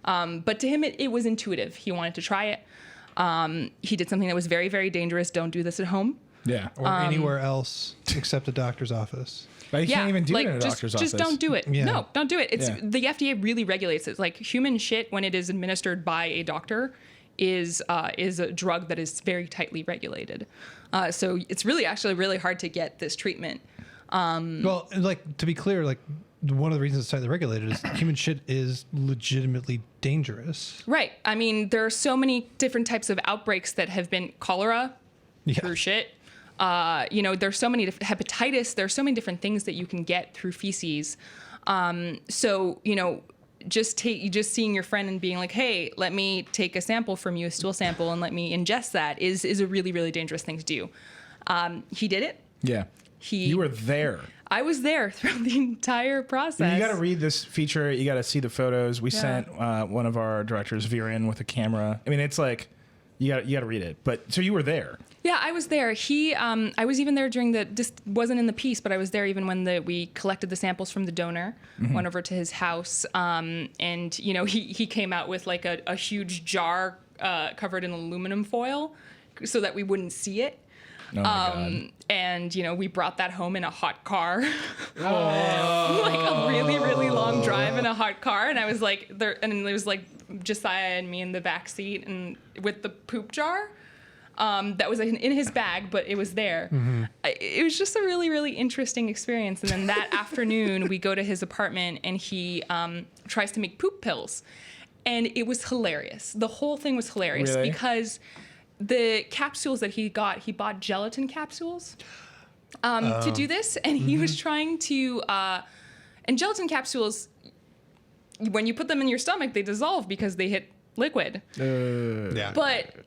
But to him, it was intuitive. He wanted to try it. He did something that was very, very dangerous. Don't do this at home. Yeah. Or anywhere else except a doctor's office. But you can't even do it in a doctor's office. Just don't do it. Yeah. No, don't do it. The FDA really regulates it. Like human shit, when it is administered by a doctor, is a drug that is very tightly regulated. So it's really actually really hard to get this treatment. Well, like, to be clear, like, one of the reasons it's tightly regulated is human shit is legitimately dangerous. Right. I mean, there are so many different types of outbreaks that have been cholera through shit. There's so many hepatitis. There's so many different things that you can get through feces. Just seeing your friend and being like, hey, let me take a sample from you, a stool sample, and let me ingest that is a really, really dangerous thing to do. He did it. Yeah. You were there. I was there throughout the entire process. You got to read this feature. You got to see the photos. We sent one of our directors, Viren, with a camera. I mean, it's like, you got to read it. But so you were there. Yeah, I was there. I was even there during this wasn't in the piece, but I was there even when we collected the samples from the donor, went over to his house, and he came out with like a huge jar covered in aluminum foil so that we wouldn't see it. Oh my God. And we brought that home in a hot car, like a really, really long drive in a hot car. And I was like, and it was like Josiah and me in the back seat, and with the poop jar. That was in his bag, but it was there. It was just a really, really interesting experience. And then that afternoon, we go to his apartment, and he tries to make poop pills. And it was hilarious. The whole thing was hilarious because the capsules that he bought gelatin capsules to do this. And he was trying to, and gelatin capsules, when you put them in your stomach, they dissolve because they hit liquid. But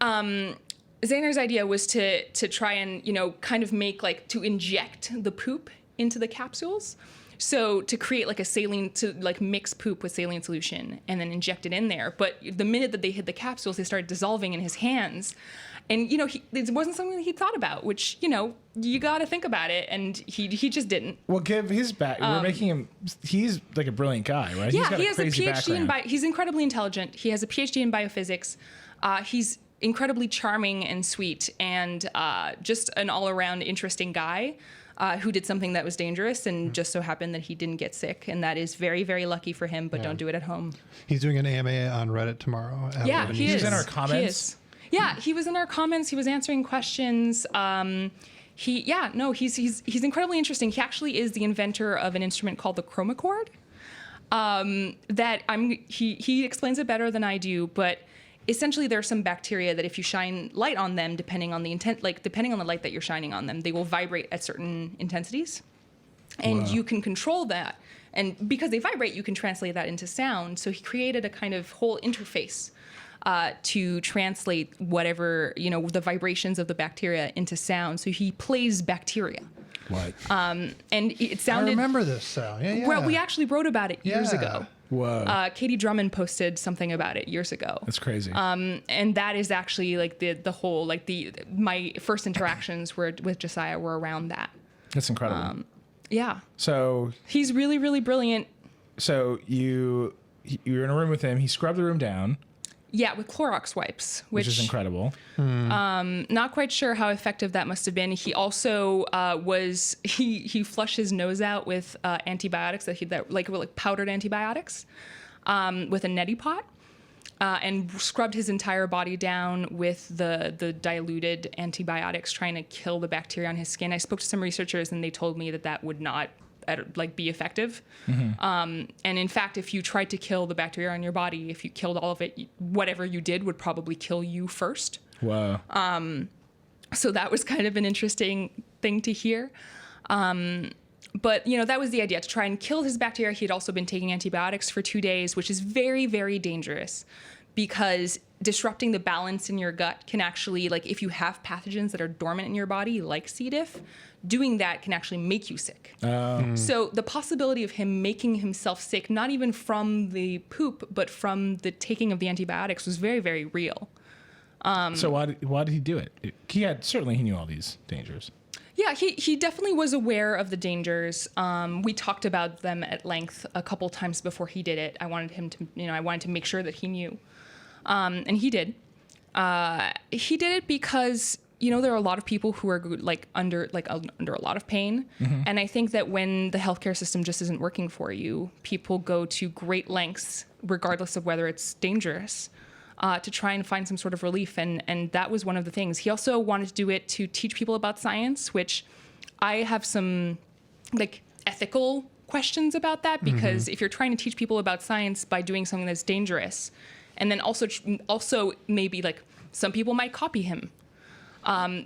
Zaner's idea was to try and, kind of make to inject the poop into the capsules. So to create like a saline, to like mix poop with saline solution and then inject it in there. But the minute that they hit the capsules, they started dissolving in his hands. And, it wasn't something that he thought about, which, you got to think about it. And he just didn't. Well, give his back. We're making him, he's like a brilliant guy, right? Yeah, he has a PhD he's incredibly intelligent. He has a PhD in biophysics. He's incredibly charming and sweet and just an all-around interesting guy who did something that was dangerous and just so happened that he didn't get sick. And that is very, very lucky for him, but don't do it at home. He's doing an AMA on Reddit tomorrow. Yeah, he is. He's in our comments. He is. Yeah, he was in our comments. He was answering questions. He's incredibly interesting. He actually is the inventor of an instrument called the chromochord. He explains it better than I do, but essentially there are some bacteria that if you shine light on them, depending on the light that you're shining on them, they will vibrate at certain intensities. And you can control that. And because they vibrate, you can translate that into sound. So he created a kind of whole interface to translate whatever, the vibrations of the bacteria into sound. So he plays bacteria. What? And it sounded... I remember this sound. Yeah. Well, we actually wrote about it years ago. Whoa. Katie Drummond posted something about it years ago. That's crazy. And that is actually like the whole, my first interactions with Josiah were around that. That's incredible. Yeah. So he's really, really brilliant. So you're in a room with him. He scrubbed the room down. Yeah, with Clorox wipes, which is incredible. Not quite sure how effective that must have been. He also he flushed his nose out with antibiotics like powdered antibiotics with a neti pot, and scrubbed his entire body down with the diluted antibiotics, trying to kill the bacteria on his skin. I spoke to some researchers, and they told me that would not be effective. And in fact, if you tried to kill the bacteria on your body, if you killed all of it, whatever you did would probably kill you first. Wow. So that was kind of an interesting thing to hear. But, that was the idea, to try and kill his bacteria. He had also been taking antibiotics for 2 days, which is very, very dangerous because disrupting the balance in your gut can actually, like if you have pathogens that are dormant in your body, like C. diff, doing that can actually make you sick. So the possibility of him making himself sick, not even from the poop, but from the taking of the antibiotics, was very, very real. So why did he do it? He knew all these dangers. Yeah, he definitely was aware of the dangers. We talked about them at length a couple times before he did it. I wanted him to, I wanted to make sure that he knew. And he did. He did it because, there are a lot of people who are under a lot of pain. Mm-hmm. And I think that when the healthcare system just isn't working for you, people go to great lengths, regardless of whether it's dangerous, to try and find some sort of relief. And that was one of the things. He also wanted to do it to teach people about science, which I have some ethical questions about that, because if you're trying to teach people about science by doing something that's dangerous, and then also maybe some people might copy him,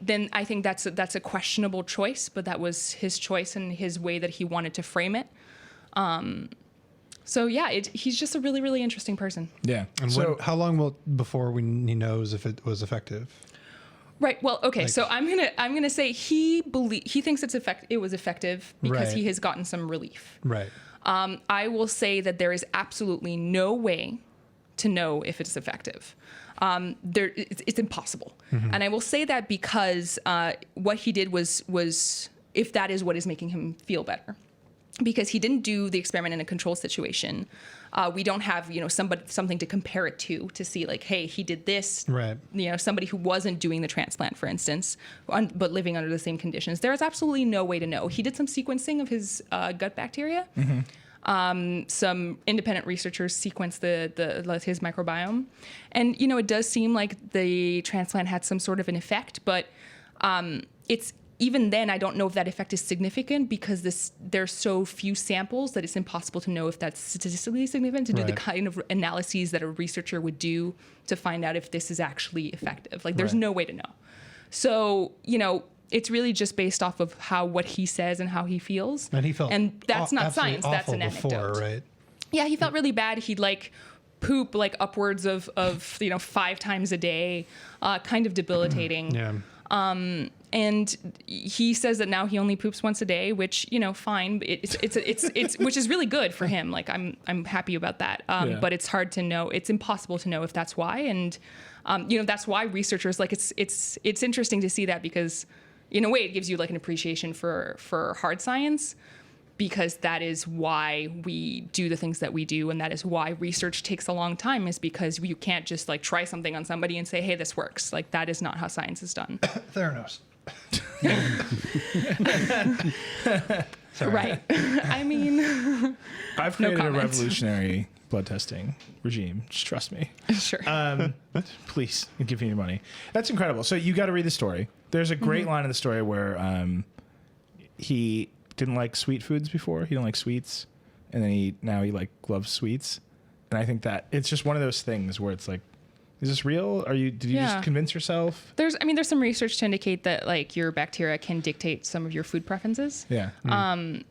then I think that's a questionable choice, but that was his choice and his way that he wanted to frame it. So yeah, he's just a really, really interesting person. Yeah. And how long before he knows if it was effective? Right. Well, okay. So I'm gonna say he thinks it was effective because he has gotten some relief. Right. I will say that there is absolutely no way to know if it's effective. It's impossible. Mm-hmm. And I will say that because what he did was if that is what is making him feel better. Because he didn't do the experiment in a control situation. We don't have, something to compare it to see hey, he did this. Right. Somebody who wasn't doing the transplant, for instance, but living under the same conditions. There is absolutely no way to know. He did some sequencing of his gut bacteria. Mm-hmm. Some independent researchers sequenced his microbiome. And, it does seem like the transplant had some sort of an effect, but even then, I don't know if that effect is significant because there's so few samples that it's impossible to know if that's statistically significant to do the kind of analyses that a researcher would do to find out if this is actually effective. There's no way to know. So, it's really just based off of what he says and how he feels. And he felt that's not science. That's an anecdote. Before, right? Yeah, he felt really bad. He'd poop upwards of 5 times a day, kind of debilitating. Yeah. And he says that now he only poops once a day, which, fine. It's which is really good for him. I'm happy about that. But it's hard to know. It's impossible to know if that's why. And, that's why researchers it's interesting to see that because in a way it gives you an appreciation for hard science, because that is why we do the things that we do. And that is why research takes a long time, is because you can't just try something on somebody and say, hey, this works. That is not how science is done. Theranos. Right. I mean, I've created a revolutionary blood testing regime. Just trust me. Sure. Please give me your money. That's incredible. So you got to read the story. There's a great line in the story where he didn't like sweet foods before. He didn't like sweets, and then now he loves sweets. And I think that it's just one of those things where it's is this real? Did you just convince yourself? There's some research to indicate that your bacteria can dictate some of your food preferences. Yeah.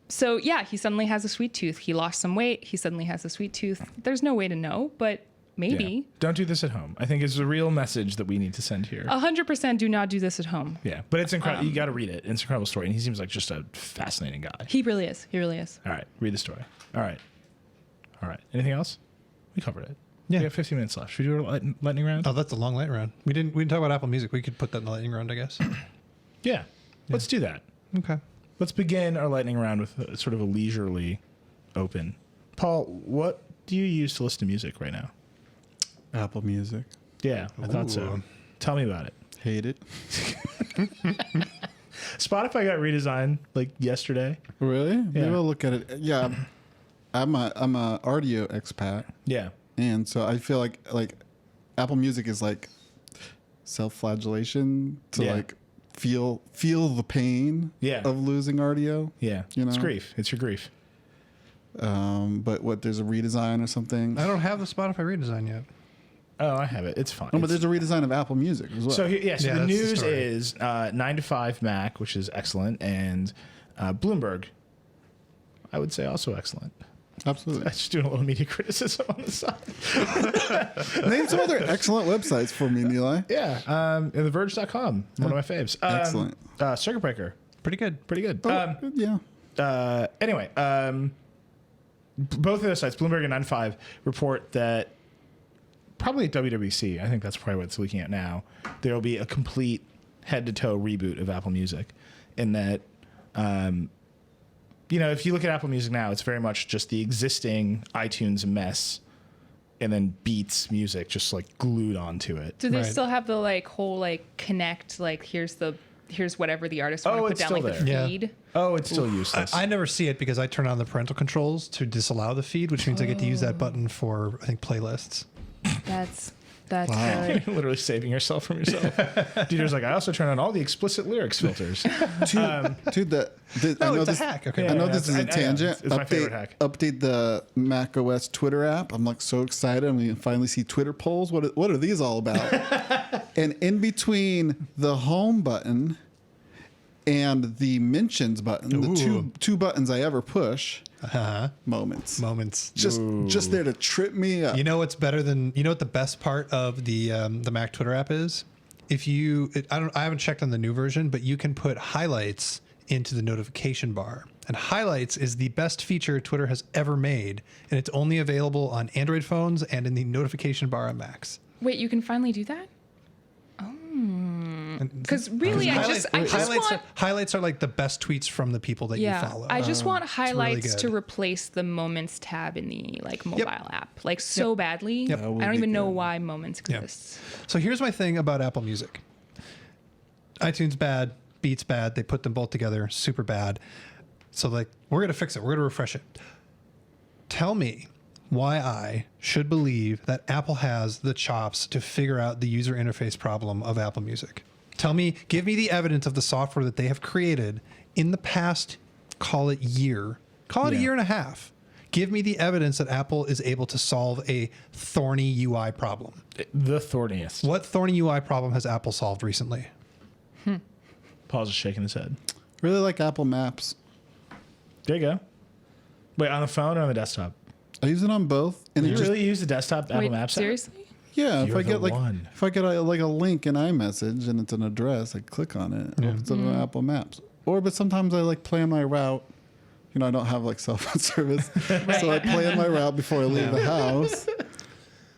So yeah, he suddenly has a sweet tooth. He lost some weight. He suddenly has a sweet tooth. There's no way to know, but maybe. Yeah. Don't do this at home. I think it's a real message that we need to send here. 100% do not do this at home. Yeah, but it's incredible. You got to read it. It's an incredible story, and he seems like just a fascinating guy. He really is. All right, read the story. All right. Anything else? We covered it. Yeah. We have 15 minutes left. Should we do a lightning round? Oh, that's a long lightning round. We didn't talk about Apple Music. We could put that in the lightning round, I guess. Yeah. Let's do that. Okay. Let's begin our lightning round with sort of a leisurely open. Paul, what do you use to listen to music right now? Apple Music. Yeah, I thought so. Tell me about it. Hate it. Spotify got redesigned yesterday. Really? Yeah. Maybe I'll look at it. Yeah. I'm a RDO expat. Yeah. And so I feel like Apple Music is self-flagellation to feel the pain of losing RDO. Yeah. It's grief. It's your grief. But there's a redesign or something? I don't have the Spotify redesign yet. Oh, I have it. It's fine. No, but there's a redesign of Apple Music as well. So the news is 9 to 5 Mac, which is excellent, and Bloomberg, I would say also excellent. Absolutely. I'm just doing a little media criticism on the side. Name some other excellent websites for me, Nilay. Yeah. TheVerge.com, one of my faves. Excellent. Circuit Breaker, Pretty good. pretty good. Yeah. Anyway, both of those sites, Bloomberg and 9to5, report that probably at WWC, I think that's probably what it's leaking at now, there will be a complete head-to-toe reboot of Apple Music. In that, if you look at Apple Music now, it's very much just the existing iTunes mess and then Beats music just like glued onto it. Do they Right. still have the like whole like connect, like here's whatever the artist want to put it's down, still like the there. Yeah. feed? Oh, it's still useless. I never see it because I turn on the parental controls to disallow the feed, which means I get to use that button for, I think, playlists. That's Wow. good. Literally saving yourself from yourself. Dieter's like, I also turn on all the explicit lyrics filters. Dude, I know it's a this. hack. Okay. I know Yeah, this is I a know. tangent. It's my favorite hack. Update the Mac OS Twitter app. I'm like so excited. I'm going to finally see Twitter polls. What are these all about? And in between the home button and the mentions button, the two buttons I ever push, moments. Just there to trip me up. You know what's better than what the best part of the Mac Twitter app is? If I haven't checked on the new version, but you can put highlights into the notification bar. And highlights is the best feature Twitter has ever made, and it's only available on Android phones and in the notification bar on Macs. Wait, you can finally do that? Because really, I just want highlights are like the best tweets from the people that you follow. I just want really highlights to good. replace the Moments tab in the like mobile app, like so badly. Yep. I That would don't be even know good. why Moments Yep. exists. So here's my thing about Apple Music. iTunes bad, Beats bad. They put them both together, super bad. So like, we're gonna fix it. We're gonna refresh it. Tell me why I should believe that Apple has the chops to figure out the user interface problem of Apple Music. Give me the evidence of the software that they have created in the past, call it a year and a half. Give me the evidence that Apple is able to solve a thorny UI problem. The thorniest. What thorny UI problem has Apple solved recently? Paul's just shaking his head. Really like Apple Maps. There you go. Wait, on the phone or on the desktop? I use it on both. And Do it you just, really use the desktop Apple Wait, Maps app? seriously? yeah, You're the one. if I get a link in iMessage and it's an address, I click on it. It opens up on Apple Maps. But sometimes I like plan my route. I don't have like cell phone service, so I plan my route before I leave the house.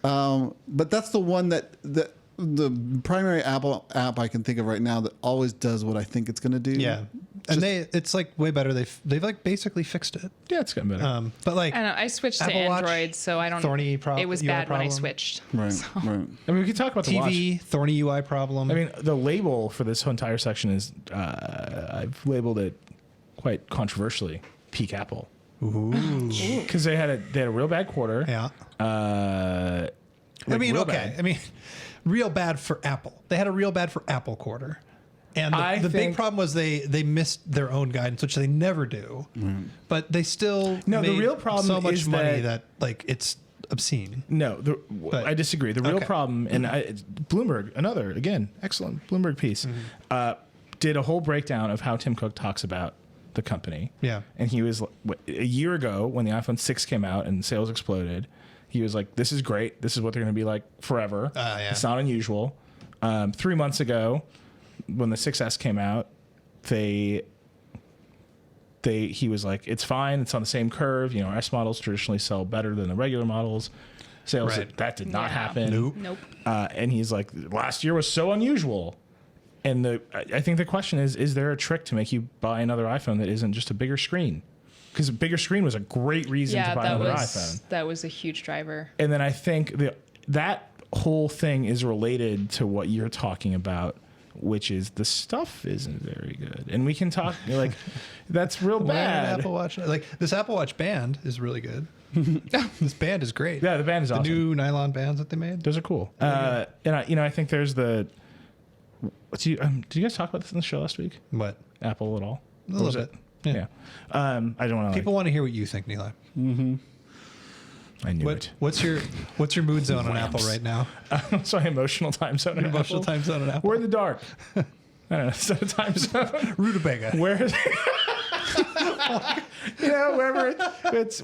But that's the one that the primary Apple app I can think of right now that always does what I think it's going to do. Yeah. And it's like way better. They've like basically fixed it. Yeah, it's getting better. But like, I don't know. I switched to Apple Watch, Android, so I don't. thorny It was UI bad when I problem. switched. Right. Right. I mean, we could talk about the watch. TV, thorny UI problem. I mean, the label for this whole entire section is, I've labeled it quite controversially, peak Apple. Because they had a real bad quarter. yeah. Real bad. I mean, real bad for Apple. They had a real bad for Apple quarter. And the big think- problem was they missed their own guidance, which they never do. But they still No, the made real problem so much is money that- that like it's obscene. No, I disagree. The real Okay. problem, and Bloomberg, another, again, excellent Bloomberg piece, did a whole breakdown of how Tim Cook talks about the company. Yeah. And he was, a year ago when the iPhone 6 came out and sales exploded, he was like, this is great. This is what they're going to be like forever. Yeah. It's not unusual. 3 months ago, when the 6S came out, he was like, it's fine. It's on the same curve. Our S models traditionally sell better than the regular models. Sales, Right. that did not Yeah. happen. Nope. And he's like, last year was so unusual. And I think the question is there a trick to make you buy another iPhone that isn't just a bigger screen? Because a bigger screen was a great reason Yeah, to buy another iPhone. that was a huge driver. And then I think that whole thing is related to what you're talking about, which is the stuff isn't very good. And we can talk, like, that's real Wear an bad. Apple Watch. Like this Apple Watch band is really good. This band is great. Yeah, the band is the awesome. new nylon bands that they made. Those are cool. And I think there's did you guys talk about this in the show last week? What? Apple at all? A Or little was bit. it? Yeah. I don't want to. People want to hear what you think, Nilay. I knew it. What's your mood zone on Apple right now? So emotional time zone. on Emotional Apple. time zone on Apple. We're in the dark. I don't know. Is that a time zone? Rutabaga. Where? You know, wherever it's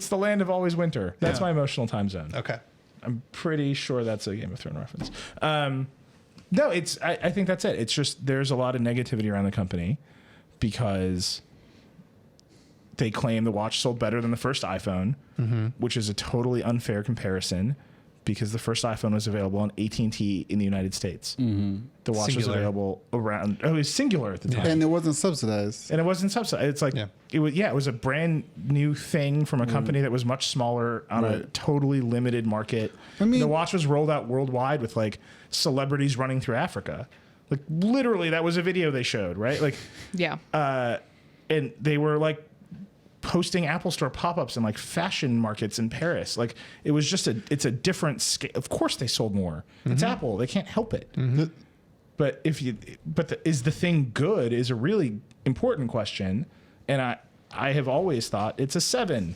the land of always winter. That's my emotional time zone. Okay. I'm pretty sure that's a Game of Thrones reference. No, I think that's it. It's just there's a lot of negativity around the company because they claim the watch sold better than the first iPhone, which is a totally unfair comparison because the first iPhone was available on AT&T in the United States. The watch was available around, it was singular at the time. And it wasn't subsidized. It's like, it was a brand new thing from a company that was much smaller on a totally limited market. I mean, the watch was rolled out worldwide with like celebrities running through Africa. Like literally that was a video they showed, right? Like, Yeah. and they were like posting Apple Store pop-ups in like fashion markets in Paris. Like it was just it's a different scale. Of course they sold more. It's Apple. They can't help it. But is the thing good is a really important question. And I have always thought it's a 7.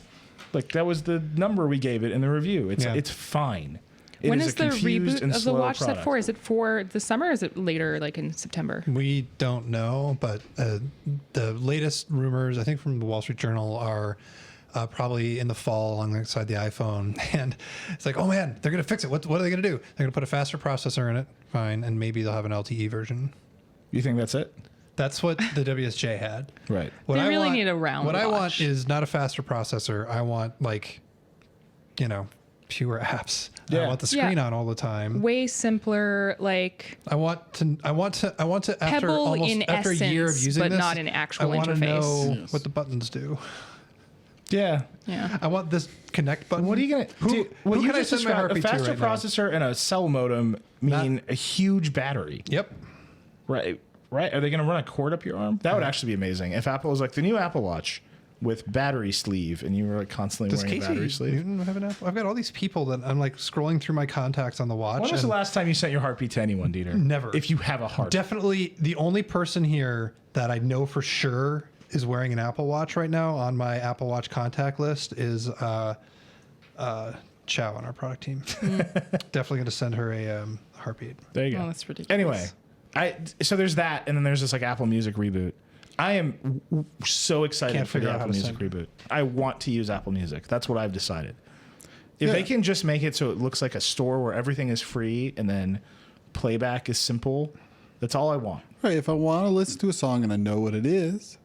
Like that was the number we gave it in the review. It's fine. When is the reboot of the watch set for? Is it for the summer or is it later, like in September? We don't know, but the latest rumors, I think from the Wall Street Journal, are probably in the fall alongside the iPhone. And it's like, oh man, they're going to fix it. What are they going to do? They're going to put a faster processor in it. Fine. And maybe they'll have an LTE version. You think that's it? That's what the WSJ had. Right. They really need a round What I watch. want is not a faster processor. I want fewer apps. Yeah. I want the screen on all the time. Way simpler, like I want to after Pebble in a year of essence, using but this, not in actual I want to interface. know what the buttons do. Yeah. Yeah. I want this connect button. What are you gonna do? What who you can I just send my described, a heartbeat to faster right now? processor and a cell modem mean a huge battery. Yep. Right. Are they going to run a cord up your arm? That would actually be amazing. If Apple was like the new Apple Watch with battery sleeve, and you were like constantly Does wearing a battery Casey sleeve. Newton have an Apple? I've got all these people that I'm like scrolling through my contacts on the watch. When was the and last time you sent your heartbeat to anyone, Dieter? Never. If you have a heart. Definitely the only person here that I know for sure is wearing an Apple Watch right now on my Apple Watch contact list is Chow on our product team. Definitely going to send her a heartbeat. There you go. Oh, that's ridiculous. Anyway, so there's that, and then there's this like Apple Music reboot. I am so excited Can't for the figure out Apple how to Music send reboot. I want to use Apple Music. That's what I've decided. If they can just make it so it looks like a store where everything is free and then playback is simple, that's all I want. Right. If I want to listen to a song and I know what it is,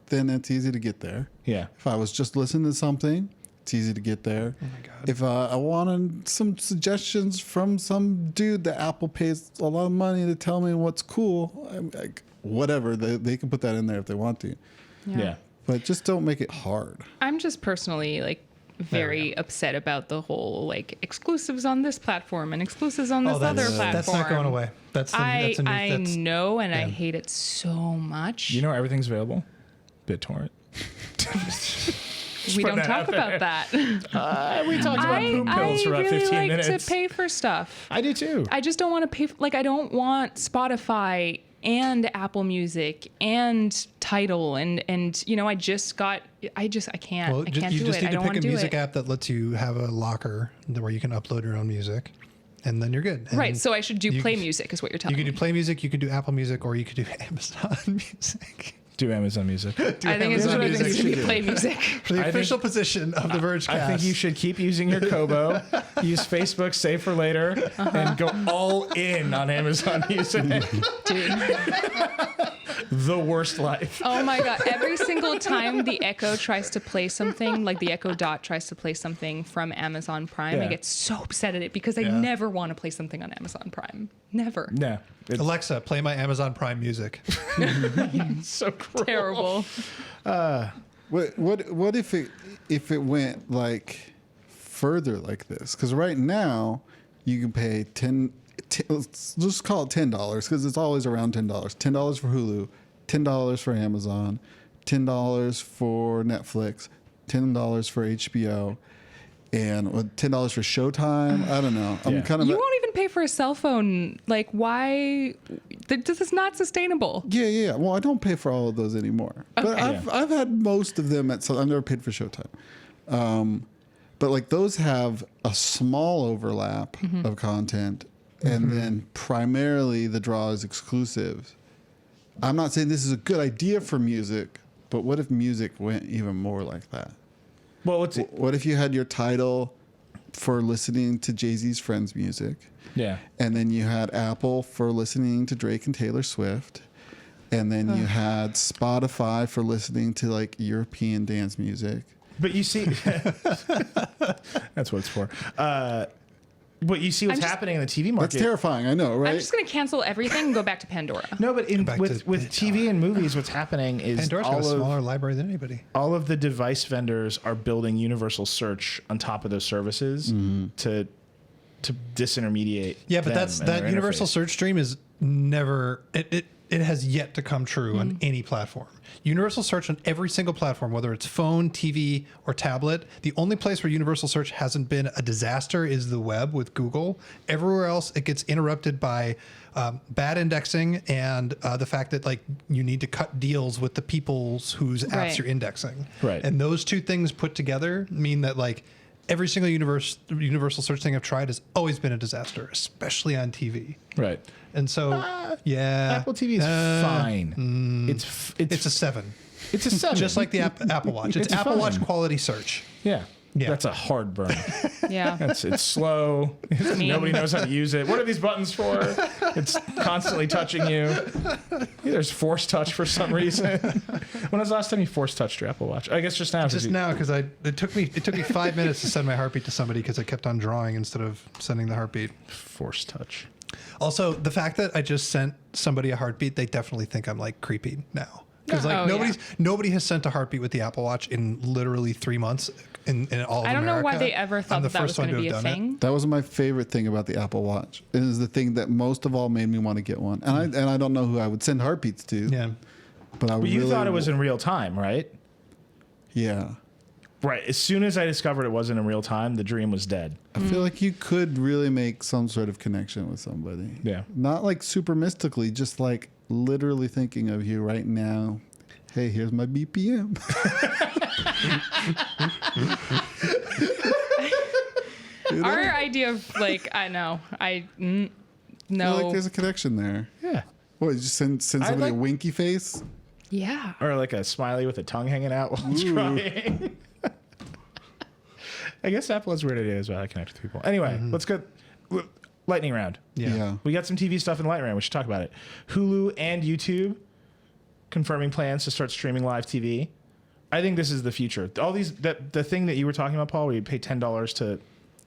then it's easy to get there. Yeah. If I was just listening to something, it's easy to get there. Oh my God. If I wanted some suggestions from some dude that Apple pays a lot of money to tell me what's cool, I'm like, whatever, they can put that in there if they want to. Yeah. But just don't make it hard. I'm just personally like very upset about the whole like exclusives on this platform and exclusives on this other platform. That's not going away. I know, and I hate it so much. You know where everything's available? BitTorrent. We don't that talk out about that. We talked about poop pills for about really 15 like minutes. to pay for stuff. I do too. I just don't want to pay. I don't want Spotify and Apple Music and Tidal and you know I can't. Well, I can't you do just it. need I to don't pick want a to do music it. app that lets you have a locker where you can upload your own music, and then you're good. And Right. So I should do you- Play Music, is what you're telling You me. can do Play Music, you can do Apple Music, or you could do Amazon Music. Do Amazon Music. I think it's Amazon going Music to be should do. Play Music. For the official position of the Vergecast. I think you should keep using your Kobo, use Facebook Save for Later, and go all in on Amazon Music. Dude. The worst life. Oh my God. Every single time the Echo tries to play something, like the Echo Dot tries to play something from Amazon Prime, I Yeah. get so upset at it because I never want to play something on Amazon Prime. Never. No. It's Alexa, play my Amazon Prime music. so cruel. Terrible. What if it went like further like this? Because right now you can pay let's just call it $10 because it's always around $10. $10 for Hulu, $10 for Amazon, $10 for Netflix, $10 for HBO, and $10 for Showtime. I don't know. I'm Yeah. kind of You won't even pay for a cell phone. Like, why? This is not sustainable. yeah. Well, I don't pay for all of those anymore, but Okay. I've had most of them at. I've never paid for Showtime, but like those have a small overlap of content, and then primarily the draw is exclusive. I'm not saying this is a good idea for music, But what if music went even more like that? Well, what's it? What if you had your title for listening to Jay-Z's Friends music? Yeah. And then you had Apple for listening to Drake and Taylor Swift. And then you had Spotify for listening to like European dance music. But you see, that's what it's for. But you see what's happening in the TV market. That's terrifying, I know, right? I'm just going to cancel everything and go back to Pandora. No, but with TV and movies, what's happening is Pandora's got a smaller library than anybody. all of the device vendors are building universal search on top of those services to disintermediate. Yeah, but them that's and that their universal interface. search stream is never it has yet to come true on any platform. Universal search on every single platform, whether it's phone, TV, or tablet. The only place where universal search hasn't been a disaster is the web with Google. Everywhere else, it gets interrupted by bad indexing and the fact that like you need to cut deals with the people's whose apps Right. you're indexing. Right. And those two things put together mean that like every single universal search thing I've tried has always been a disaster, especially on TV. Right. And so, yeah, Apple TV is fine. it's a 7, It's a 7. just like the Apple Watch. It's Apple fine. Watch quality search. Yeah. Yeah. That's a hard burn. Yeah. It's slow. mean. Nobody knows how to use it. What are these buttons for? It's constantly touching you. There's force touch for some reason. When was the last time you force touched your Apple Watch? I guess just now. Just now, because it took me 5 minutes to send my heartbeat to somebody because I kept on drawing instead of sending the heartbeat. Force touch. Also, the fact that I just sent somebody a heartbeat, they definitely think I'm like creepy now. Because like Oh, nobody has sent a heartbeat with the Apple Watch in literally 3 months in all of I don't know why America. they ever I'm thought the that was first one going to be have a done it. thing. That was my favorite thing about the Apple Watch. It is the thing that most of all made me want to get one. And I don't know who I would send heartbeats to. Yeah. But I But you really thought it was in real time, right? Yeah. Right. As soon as I discovered it wasn't in real time, the dream was dead. I feel like you could really make some sort of connection with somebody. Yeah. Not like super mystically, just like literally thinking of you right now. Hey, here's my BPM. Our idea of like, I know, I feel no. like there's a connection there. Yeah. What, you just send somebody like- a winky face? Yeah. Or like a smiley with a tongue hanging out while it's crying. I guess Apple has weird ideas about how to connect with people. Anyway, let's go. Lightning round. Yeah. We got some TV stuff in the lightning round. We should talk about it. Hulu and YouTube confirming plans to start streaming live TV. I think this is the future. All these, the thing that you were talking about, Paul, where you pay $10 to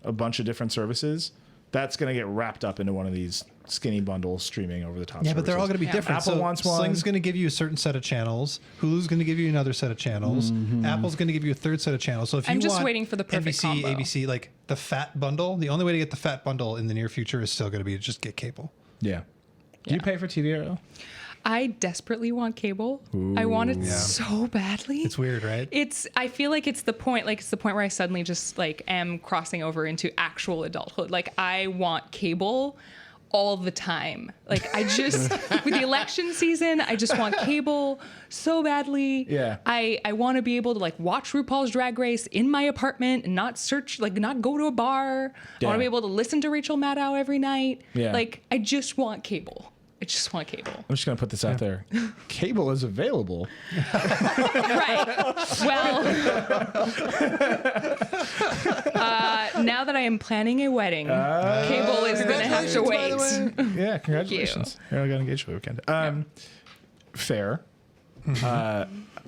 a bunch of different services, that's going to get wrapped up into one of these skinny bundles streaming over the top. Yeah, but they're all going to be Yeah. different. Apple so wants one. Sling's going to give you a certain set of channels. Hulu's going to give you another set of channels. Apple's going to give you a third set of channels. So if I'm you just want waiting for the perfect NBC, combo. ABC, like the fat bundle, the only way to get the fat bundle in the near future is still going to be to just get cable. Yeah. Do you pay for TV, Arielle? I desperately want cable. I want it Yeah. so badly. It's weird, right? I feel like it's the point where I suddenly just like am crossing over into actual adulthood. Like I want cable all the time. Like I just with the election season, I just want cable so badly. Yeah. I want to be able to like watch RuPaul's Drag Race in my apartment and not go to a bar. I Yeah. Uh, want to be able to listen to Rachel Maddow every night. Yeah. Like I just want cable. I just want cable. I'm just going to put this out there. Cable is available. Right. Well, now that I am planning a wedding, cable is going to have to wait. Yeah, congratulations. Arielle got engaged for the weekend. Fair.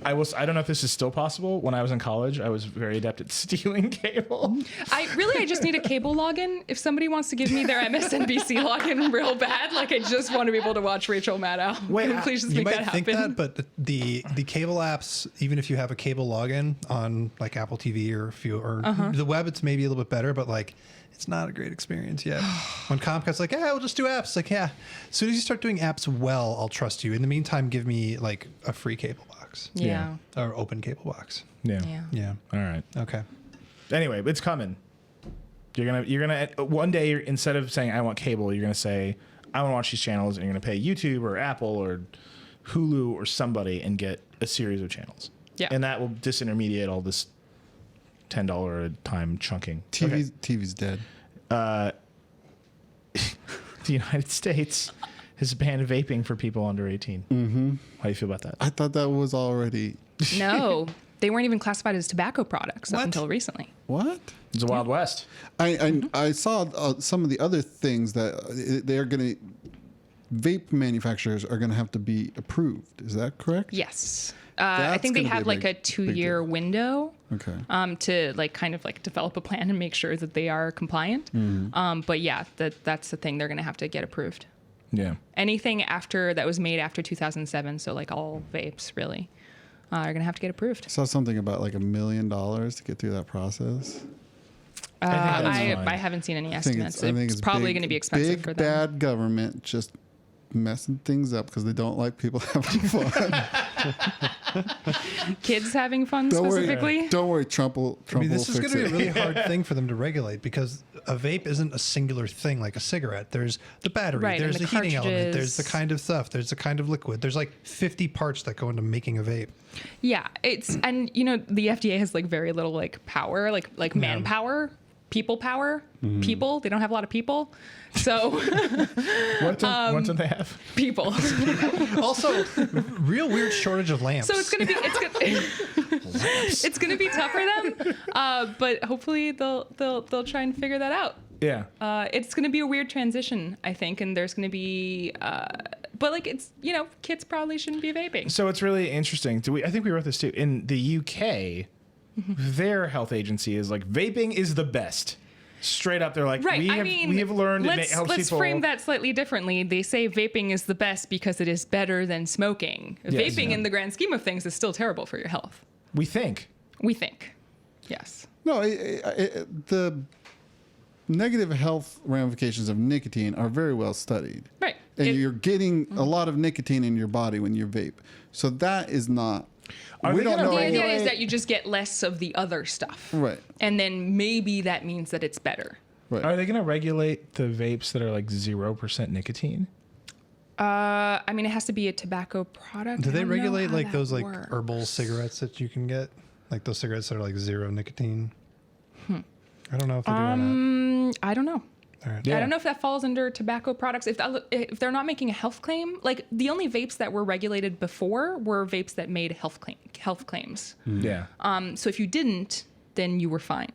I don't know if this is still possible. When I was in college, I was very adept at stealing cable. I just need a cable login. If somebody wants to give me their MSNBC login real bad, like I just want to be able to watch Rachel Maddow. Wait, please just You make might that think happen. that, but the cable apps, even if you have a cable login on like Apple TV or the web, it's maybe a little bit better, but like it's not a great experience yet. When Comcast's like, yeah, we'll just do apps. Like, yeah, as soon as you start doing apps well, I'll trust you. In the meantime, give me like a free cable box Yeah. or open cable box. Yeah. Yeah. Yeah. All right. Okay. Anyway, it's coming. You're gonna one day instead of saying I want cable, you're gonna say I want to watch these channels, and you're gonna pay YouTube or Apple or Hulu or somebody and get a series of channls. Yeah. And that will disintermediate all this $10 a time chunking. TV's dead. The United States has banned vaping for people under 18. Mm-hmm. How do you feel about that? I thought that was already. No, they weren't even classified as tobacco products up What? until recently. What? It's a Wild West. I saw some of the other things that they're going to. Vape manufacturers are going to have to be approved. Is that correct? Yes. I That's think they gonna be have a like a big 2-year deal. window Okay. to like kind of like develop a plan and make sure that they are compliant. But yeah, that's the thing. They're going to have to get approved. Yeah. Anything after that was made after 2007, so like all vapes really, are going to have to get approved. I saw something about like $1 million to get through that process. that's I fine. haven't seen any I think estimates. it's It's probably big- going to be expensive big, for them. bad government just messing things up because they don't like people having fun. Kids having fun specifically. Don't worry, Trump will This is fix going to be a it. really hard thing for them to regulate because a vape isn't a singular thing like a cigarette. There's the battery, Right, and there's the the heating element, cartridges. there's the kind of stuff, there's the kind of liquid. There's like 50 parts that go into making a vape. Yeah, it's and you know the FDA has like very little like power, like manpower, people power. People, they don't have a lot of people, so What don't they have? people. Also, real weird shortage of lamps. So it's gonna be tough for them, but hopefully they'll try and figure that out. Yeah. It's gonna be a weird transition, I think, and there's gonna be, but like it's kids probably shouldn't be vaping. So it's really interesting. I think we wrote this too. In the UK, their health agency is like, vaping is the best. Straight up, they're like, Right. we have learned it helps let's people. frame that slightly differently. They say vaping is the best because it is better than smoking. Yes. Vaping, in the grand scheme of things, is still terrible for your health. We think. We think. Yes. No, the negative health ramifications of nicotine are very well studied. Right. And It- you're getting a lot of nicotine in your body when you vape. So that is not. Are we they don't gonna know. The idea regulate- is that you just get less of the other stuff. Right. And then maybe that means that it's better. Right. Are they going to regulate the vapes that are like 0% nicotine? I mean, it has to be a tobacco product. Do I they don't know regulate how like that those like works. herbal cigarettes that you can get? Like those cigarettes that are like zero nicotine? I don't know if they do or not. I don't know. All right. Yeah. I don't know if that falls under tobacco products. If they're not making a health claim, like the only vapes that were regulated before were vapes that made health claims. Yeah. So if you didn't, then you were fine.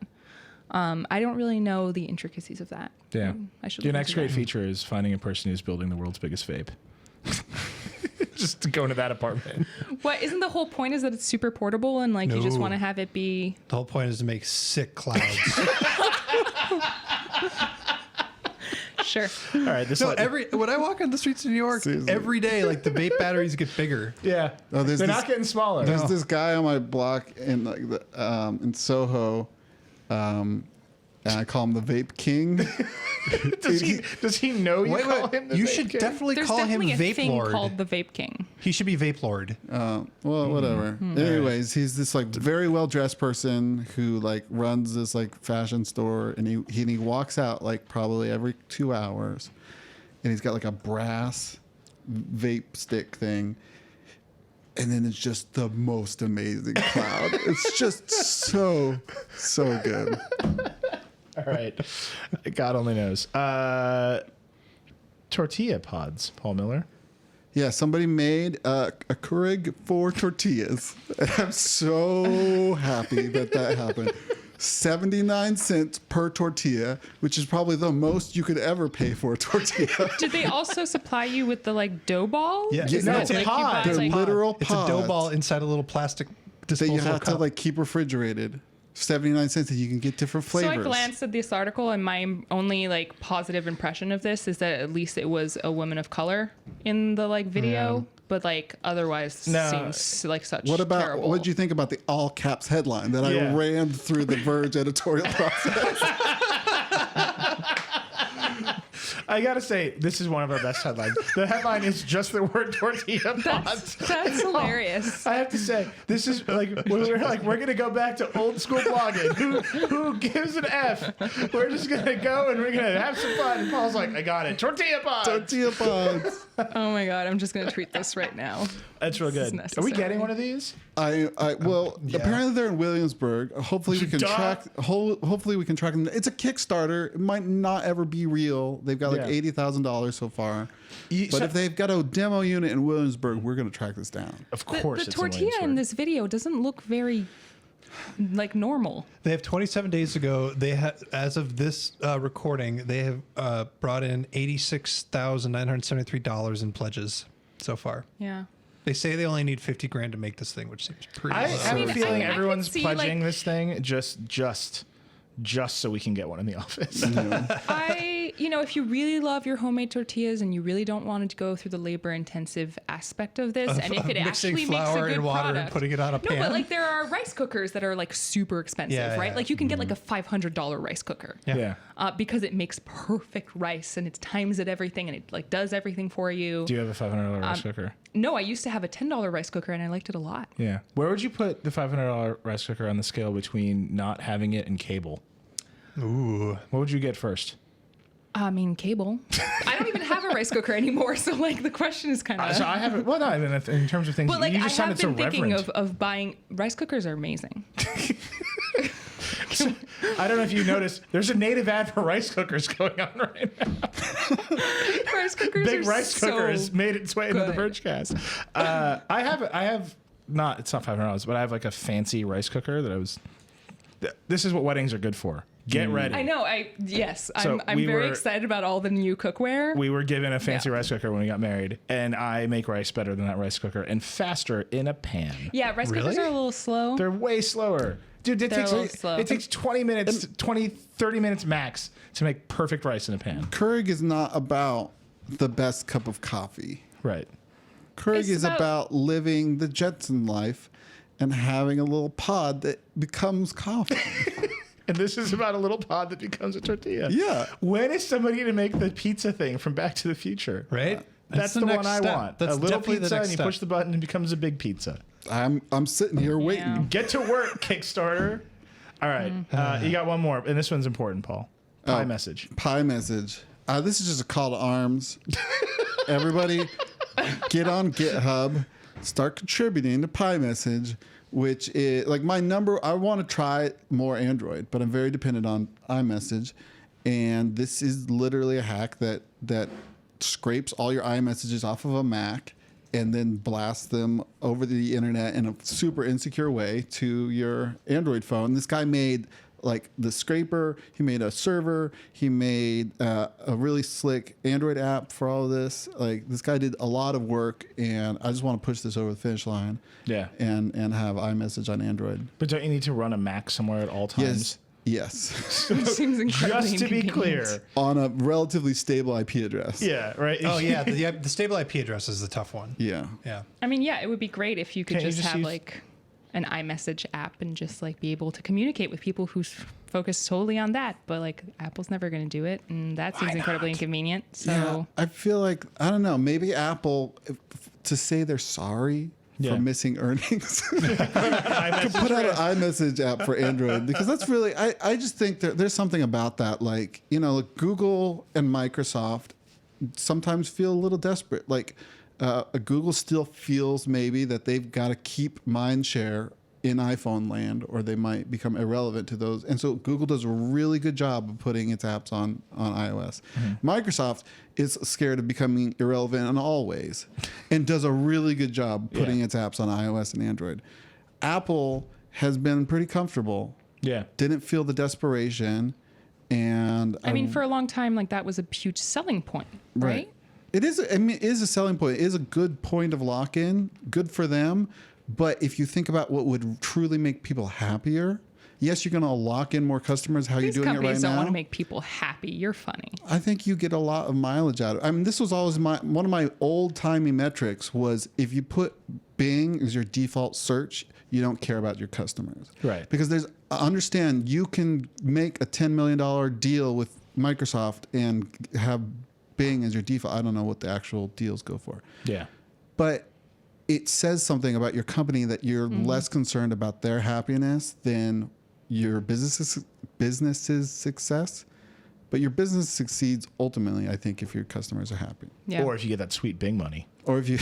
I don't really know the intricacies of that. Yeah. I should Your look next into great that. feature is finding a person who's building the world's biggest vape. Just to go into that apartment. What isn't the whole point is that it's super portable and like you just No. want to have it be The whole point is to make sick clouds. sure. All right. This So let- when I walk on the streets of New York, Seriously. every day, like the vape batteries get bigger. yeah. Oh, there's They're this- not getting smaller. There's this guy on my block in like in Soho, and I call him the Vape King. Does he know you call him the You vape should king? definitely There's call him definitely a Vape thing Lord. called the Vape King. He should be Vape Lord. Well, whatever. Anyways, he's this like very well dressed person who like runs this like fashion store, and he walks out like probably every 2 hours, and he's got like a brass vape stick thing. And then it's just the most amazing cloud. It's just so good. All right. God only knows. Tortilla pods, Paul Miller. Yeah, somebody made a Keurig for tortillas. And I'm so happy that happened. 79 cents per tortilla, which is probably the most you could ever pay for a tortilla. Did they also supply you with the like dough ball? Yeah, Is no, that it's a like you pod. buy, They're like- literal It's a dough pods ball inside a little plastic that disposable you have to cup. like keep refrigerated. 79 cents and you can get different So flavors. I glanced at this article, and my only like positive impression of this is that at least it was a woman of color in the like video, but like otherwise No. seems like such. What about terrible. what did you think about the all caps headline that Yeah. I rammed through the Verge editorial process? I gotta say, this is one of our best headlines. The headline is just the word tortilla pods. That's hilarious. I have to say, this is like we're gonna go back to old school blogging. Who gives an F? We're just gonna go and we're gonna have some fun. And Paul's like, I got it, tortilla pods. Tortilla pods. Oh my god, I'm just gonna tweet this right now. That's real This is good. Are we necessary. getting one of these? Apparently they're in Williamsburg. Hopefully we can Duh. track. Hopefully we can track them. It's a Kickstarter. It might not ever be real. They've got like $80,000 so far. But So- if they've got a demo unit in Williamsburg, we're going to track this down. Of The, course, the it's tortilla in this video doesn't look very like normal. They have 27 days ago. They have, as of this recording, they have brought in $86,973 in pledges so far. Yeah. They say they only need 50 grand to make this thing, which seems pretty I low. have a feeling I could everyone's see, pledging like- this thing just so we can get one in the office. If you really love your homemade tortillas and you really don't want to go through the labor intensive aspect of this, and if it mixing actually makes a flour good and water product, and putting it on a no, pan. but like there are rice cookers that are like super expensive, Yeah, right? yeah. Like you can get like a $500 rice cooker. Yeah. Because it makes perfect rice and it times it everything and it like does everything for you. Do you have a $500 rice cooker? No, I used to have a $10 rice cooker and I liked it a lot. Yeah. Where would you put the $500 rice cooker on the scale between not having it and cable? Ooh. What would you get first? I mean, cable. I don't even have a rice cooker anymore, so like the question is kind of. So I haven't. Well, no, I mean, in terms of things, But like you I just have sounded so been thinking reverent. of buying rice cookers are amazing. I don't know if you noticed. There's a native ad for rice cookers going on right now. Rice cookers Big are rice so cooker has made its way into the good. Vergecast. I have not. It's not $500, but I have like a fancy rice cooker that I was. This is what weddings are good for. Get ready. I know. So I'm we very were- excited about all the new cookware. We were given a fancy Yeah. rice cooker when we got married, and I make rice better than that rice cooker and faster in a pan. Yeah, rice cookers Really? are a little slow. They're way slower. Dude, They're a little slow. it takes 20 minutes, 30 minutes max to make perfect rice in a pan. Keurig is not about the best cup of coffee. Right. Keurig It's is about living the Jetson life and having a little pod that becomes coffee. And this is about a little pod that becomes a tortilla. Yeah. When is somebody going to make the pizza thing from Back to the Future? Right? That's the next one I step. want. That's a little definitely pizza, the next and you step. push the button and it becomes a big pizza. I'm sitting here waiting. Get to work, Kickstarter. All right. You got one more, and this one's important, Paul. Pie message. Pie message. This is just a call to arms. Everybody, get on GitHub, start contributing to Pie message, which is like my number. I want to try more Android, but I'm very dependent on iMessage, and this is literally a hack that scrapes all your iMessages off of a Mac and then blasts them over the internet in a super insecure way to your Android phone. This guy made like the scraper, he made a server, he made a really slick Android app for all of this. Like this guy did a lot of work, and I just want to push this over the finish line. Yeah. And have iMessage on Android. But don't you need to run a Mac somewhere at all times? Yes. Which seems incredibly Just to be inconvenient. clear. On a relatively stable IP address. Yeah, right? Oh, yeah. The stable IP address is the tough one. Yeah. Yeah. I mean, yeah, it would be great if you could Can't you just just have use- like an iMessage app and just like be able to communicate with people who's focused solely on that. But like Apple's never going to do it, and that seems incredibly inconvenient. So Yeah, I feel like I don't know. Maybe Apple, to say they're sorry Yeah. for missing earnings, could iMessage put out an for- iMessage app for Android, because that's really I just think there's something about that. Like like Google and Microsoft sometimes feel a little desperate. Like Google still feels maybe that they've got to keep mind share in iPhone land, or they might become irrelevant to those. And so Google does a really good job of putting its apps on iOS. Microsoft is scared of becoming irrelevant in all ways and does a really good job putting its apps on iOS and Android. Apple has been pretty comfortable. Yeah. Didn't feel the desperation. And I mean, for a long time, like that was a huge selling point, right? It is. I mean, it is a selling point. It is a good point of lock-in. Good for them. But if you think about what would truly make people happier, yes, you're going to lock in more customers. How These you're doing it right companies don't now. want to make people happy. You're funny. I think you get a lot of mileage out of it. I mean, this was always one of my old-timey metrics was if you put Bing as your default search, you don't care about your customers. Right. Because understand, you can make a $10 million deal with Microsoft and have Bing as your default. I don't know what the actual deals go for. Yeah. But it says something about your company that you're less concerned about their happiness than your business's success. But your business succeeds ultimately, I think, if your customers are happy. Yeah. Or if you get that sweet Bing money. Or if you...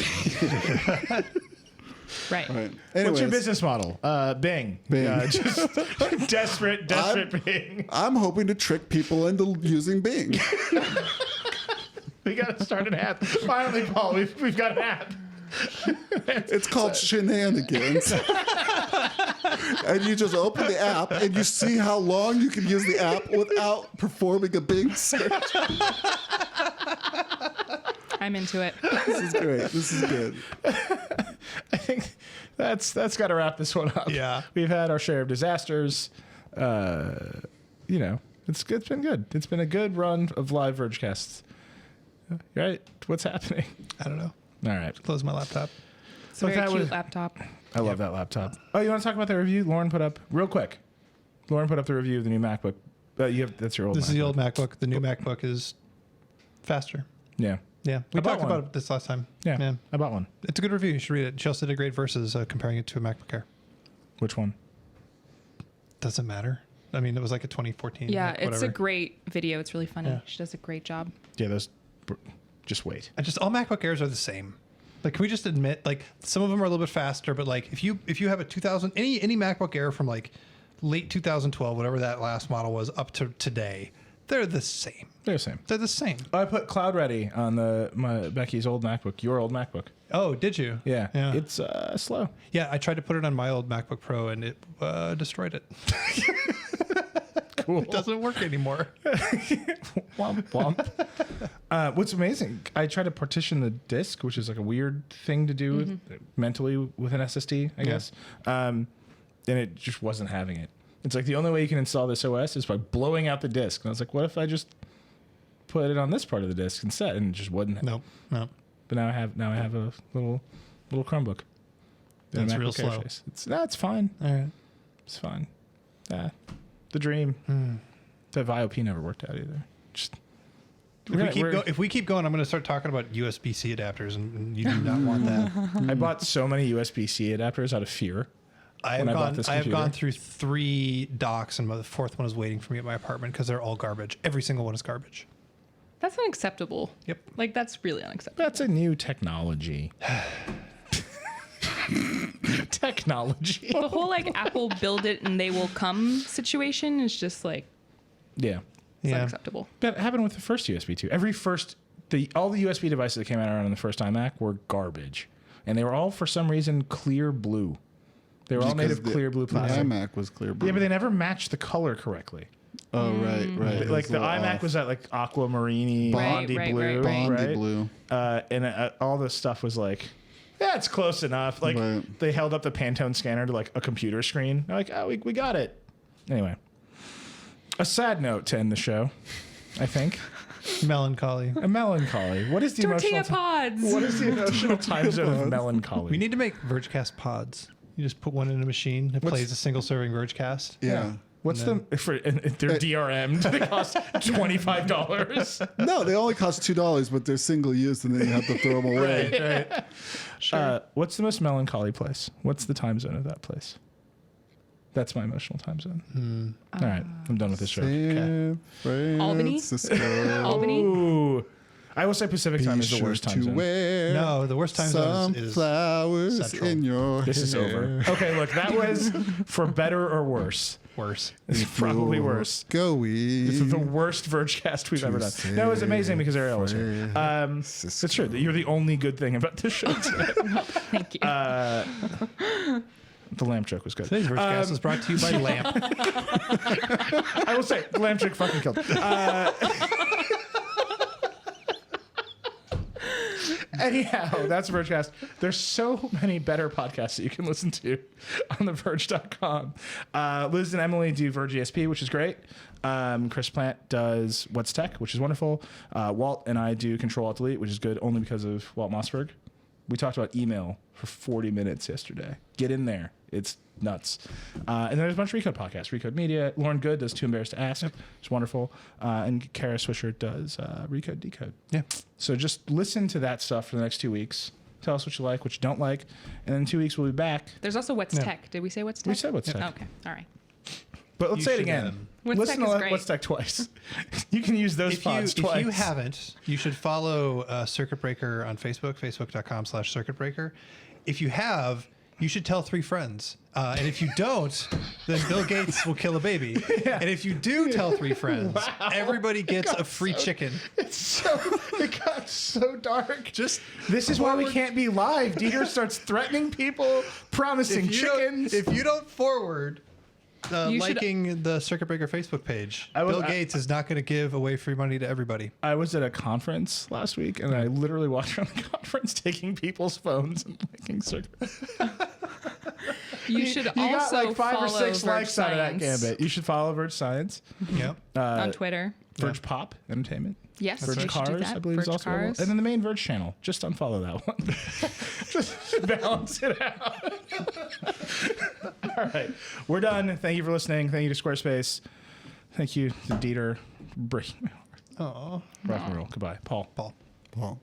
Right. Right. What's your Anyways, business model? Bing. Bing. Just desperate Bing. I'm hoping to trick people into using Bing. We got to start an app. Finally, Paul, we've got an app. It's called Shenanigans. And you just open the app and you see how long you can use the app without performing a Bing search. I'm into it. This is great. This is good. I think that's got to wrap this one up. Yeah. We've had our share of disasters. You know, it's been good. It's been a good run of live Vergecasts. Right? What's happening? I don't know. All right. Close my laptop. It's a But very that cute was- laptop. I love that laptop. Oh, you want to talk about the review? Lauren put up real quick. Lauren put up the review of the new MacBook. That's your old. This MacBook. is the old MacBook. The new MacBook is faster. Yeah. Yeah, we I bought talked one. about it this last time. Yeah. I bought one. It's a good review. You should read it. She also did a great versus comparing it to a MacBook Air. Which one? Doesn't matter. I mean, it was like a 2014. Yeah, like, it's whatever. a great video. It's really funny. Yeah. She does a great job. Yeah, those. Just wait. All MacBook Airs are the same. Like, can we just admit, like, some of them are a little bit faster, but like, if you have a 2000 any MacBook Air from like late 2012, whatever that last model was, up to today, they're the same. They're the same. They're the same. I put Cloud Ready on my Becky's old MacBook. Your old MacBook. Oh, did you? Yeah. Yeah. It's slow. Yeah, I tried to put it on my old MacBook Pro and it destroyed it. Cool. It doesn't work anymore. Womp womp. What's amazing, I tried to partition the disk, which is like a weird thing to do mentally with an SSD, I guess. And it just wasn't having it. It's like the only way you can install this OS is by blowing out the disk. And I was like, what if I just put it on this part of the disk instead? And it just wouldn't. No. But now I have a little Chromebook. And a That's real MacBook Air slow. face. It's fine. All right. It's fine. The dream. That VIOP never worked out either. Just If we keep going, I'm going to start talking about USB-C adapters, and you do not want that. I bought so many USB-C adapters out of fear. I When I bought have this gone computer. through 3 docks, and the 4th one is waiting for me at my apartment because they're all garbage. Every single one is garbage. That's unacceptable. Yep. Like, that's really unacceptable. That's a new technology. Technology. The whole, like, Apple build it and they will come situation is just, like, Yeah. it's Yeah. unacceptable. That happened with the first USB too. All the USB devices that came out around on the first iMac were garbage. And they were all, for some reason, clear blue. They were all made of clear blue The plastic. iMac was clear blue. Yeah, but they never matched the color correctly. Oh, right. It Like was the a little iMac off. was that like aquamarine, Right, bondy right, blue, right, Bondy right? blue. And all this stuff was like, yeah, it's close enough. Like Right. they held up the Pantone scanner to like a computer screen. They're like, oh, we got it. Anyway, a sad note to end the show, I think. Melancholy. A melancholy. What is the Tortilla emotional? pods. What is the emotional time zone of melancholy? We need to make Vergecast pods. You just put one in a machine. It plays a single serving Vergecast. Yeah. What's and they're DRM'd? They cost $25. No, they only cost $2, but they're single use, and then you have to throw them away. Right. Sure. What's the most melancholy place? What's the time zone of that place? That's my emotional time zone. All right, I'm done with this show. Okay. San Albany? Francisco. Albany? Ooh, I will say Pacific time is the worst time to zone. wear No, the worst time zone is sunflowers Central. in your This is hair. over. Okay, look, that was for better or worse. worse. It's probably worse. Going. This is the worst Vergecast we've ever done. That was amazing because Arielle was here. It's true. You're the only good thing about this show today. Thank you. The lamp joke was good. Today's Vergecast is brought to you by Lamp. I will say, the lamp joke fucking killed. Anyhow, that's Vergecast. There's so many better podcasts that you can listen to on theverge.com. Liz and Emily do Verge ESP, which is great. Chris Plant does What's Tech, which is wonderful. Walt and I do Control Alt Delete, which is good only because of Walt Mossberg. We talked about email for 40 minutes yesterday. Get in there. It's nuts. And then there's a bunch of Recode podcasts. Recode Media. Lauren Good does Too Embarrassed to Ask. It's wonderful. And Kara Swisher does Recode Decode. Yeah. So just listen to that stuff for the next 2 weeks. Tell us what you like, what you don't like. And then in 2 weeks, we'll be back. There's also What's Yeah. Tech. Did we say What's Tech? We said What's Tech. Okay. All right. But let's You say it should, again. What's Listen Tech to is great. What's Tech twice. You can use those pods twice. If you haven't, you should follow Circuit Breaker on Facebook, facebook.com/Circuit Breaker. If you have, you should tell 3 friends. And if you don't, then Bill Gates will kill a baby. And if you do tell 3 friends, everybody gets a free chicken. It got so dark. This is why we can't be live. Dieter starts threatening people, promising chickens. If you don't forward You should- liking the Circuit Breaker Facebook page, Bill Gates is not going to give away free money to everybody. I was at a conference last week, and I literally walked around the conference taking people's phones and liking circuits. You should You got also like 5 or follow 6 Verge likes out of that Science gambit. You should follow Verge Science. Yep. on Twitter. Verge Pop Entertainment. Yes, Verge you should do Cars, that. I believe, Verge is also Cars. available. And then the main Verge channel. Just unfollow that one. Just balance it out. All right. We're done. Thank you for listening. Thank you to Squarespace. Thank you to Dieter. Breaking my heart. Oh. Rock and roll. Goodbye. Paul. Paul. Paul.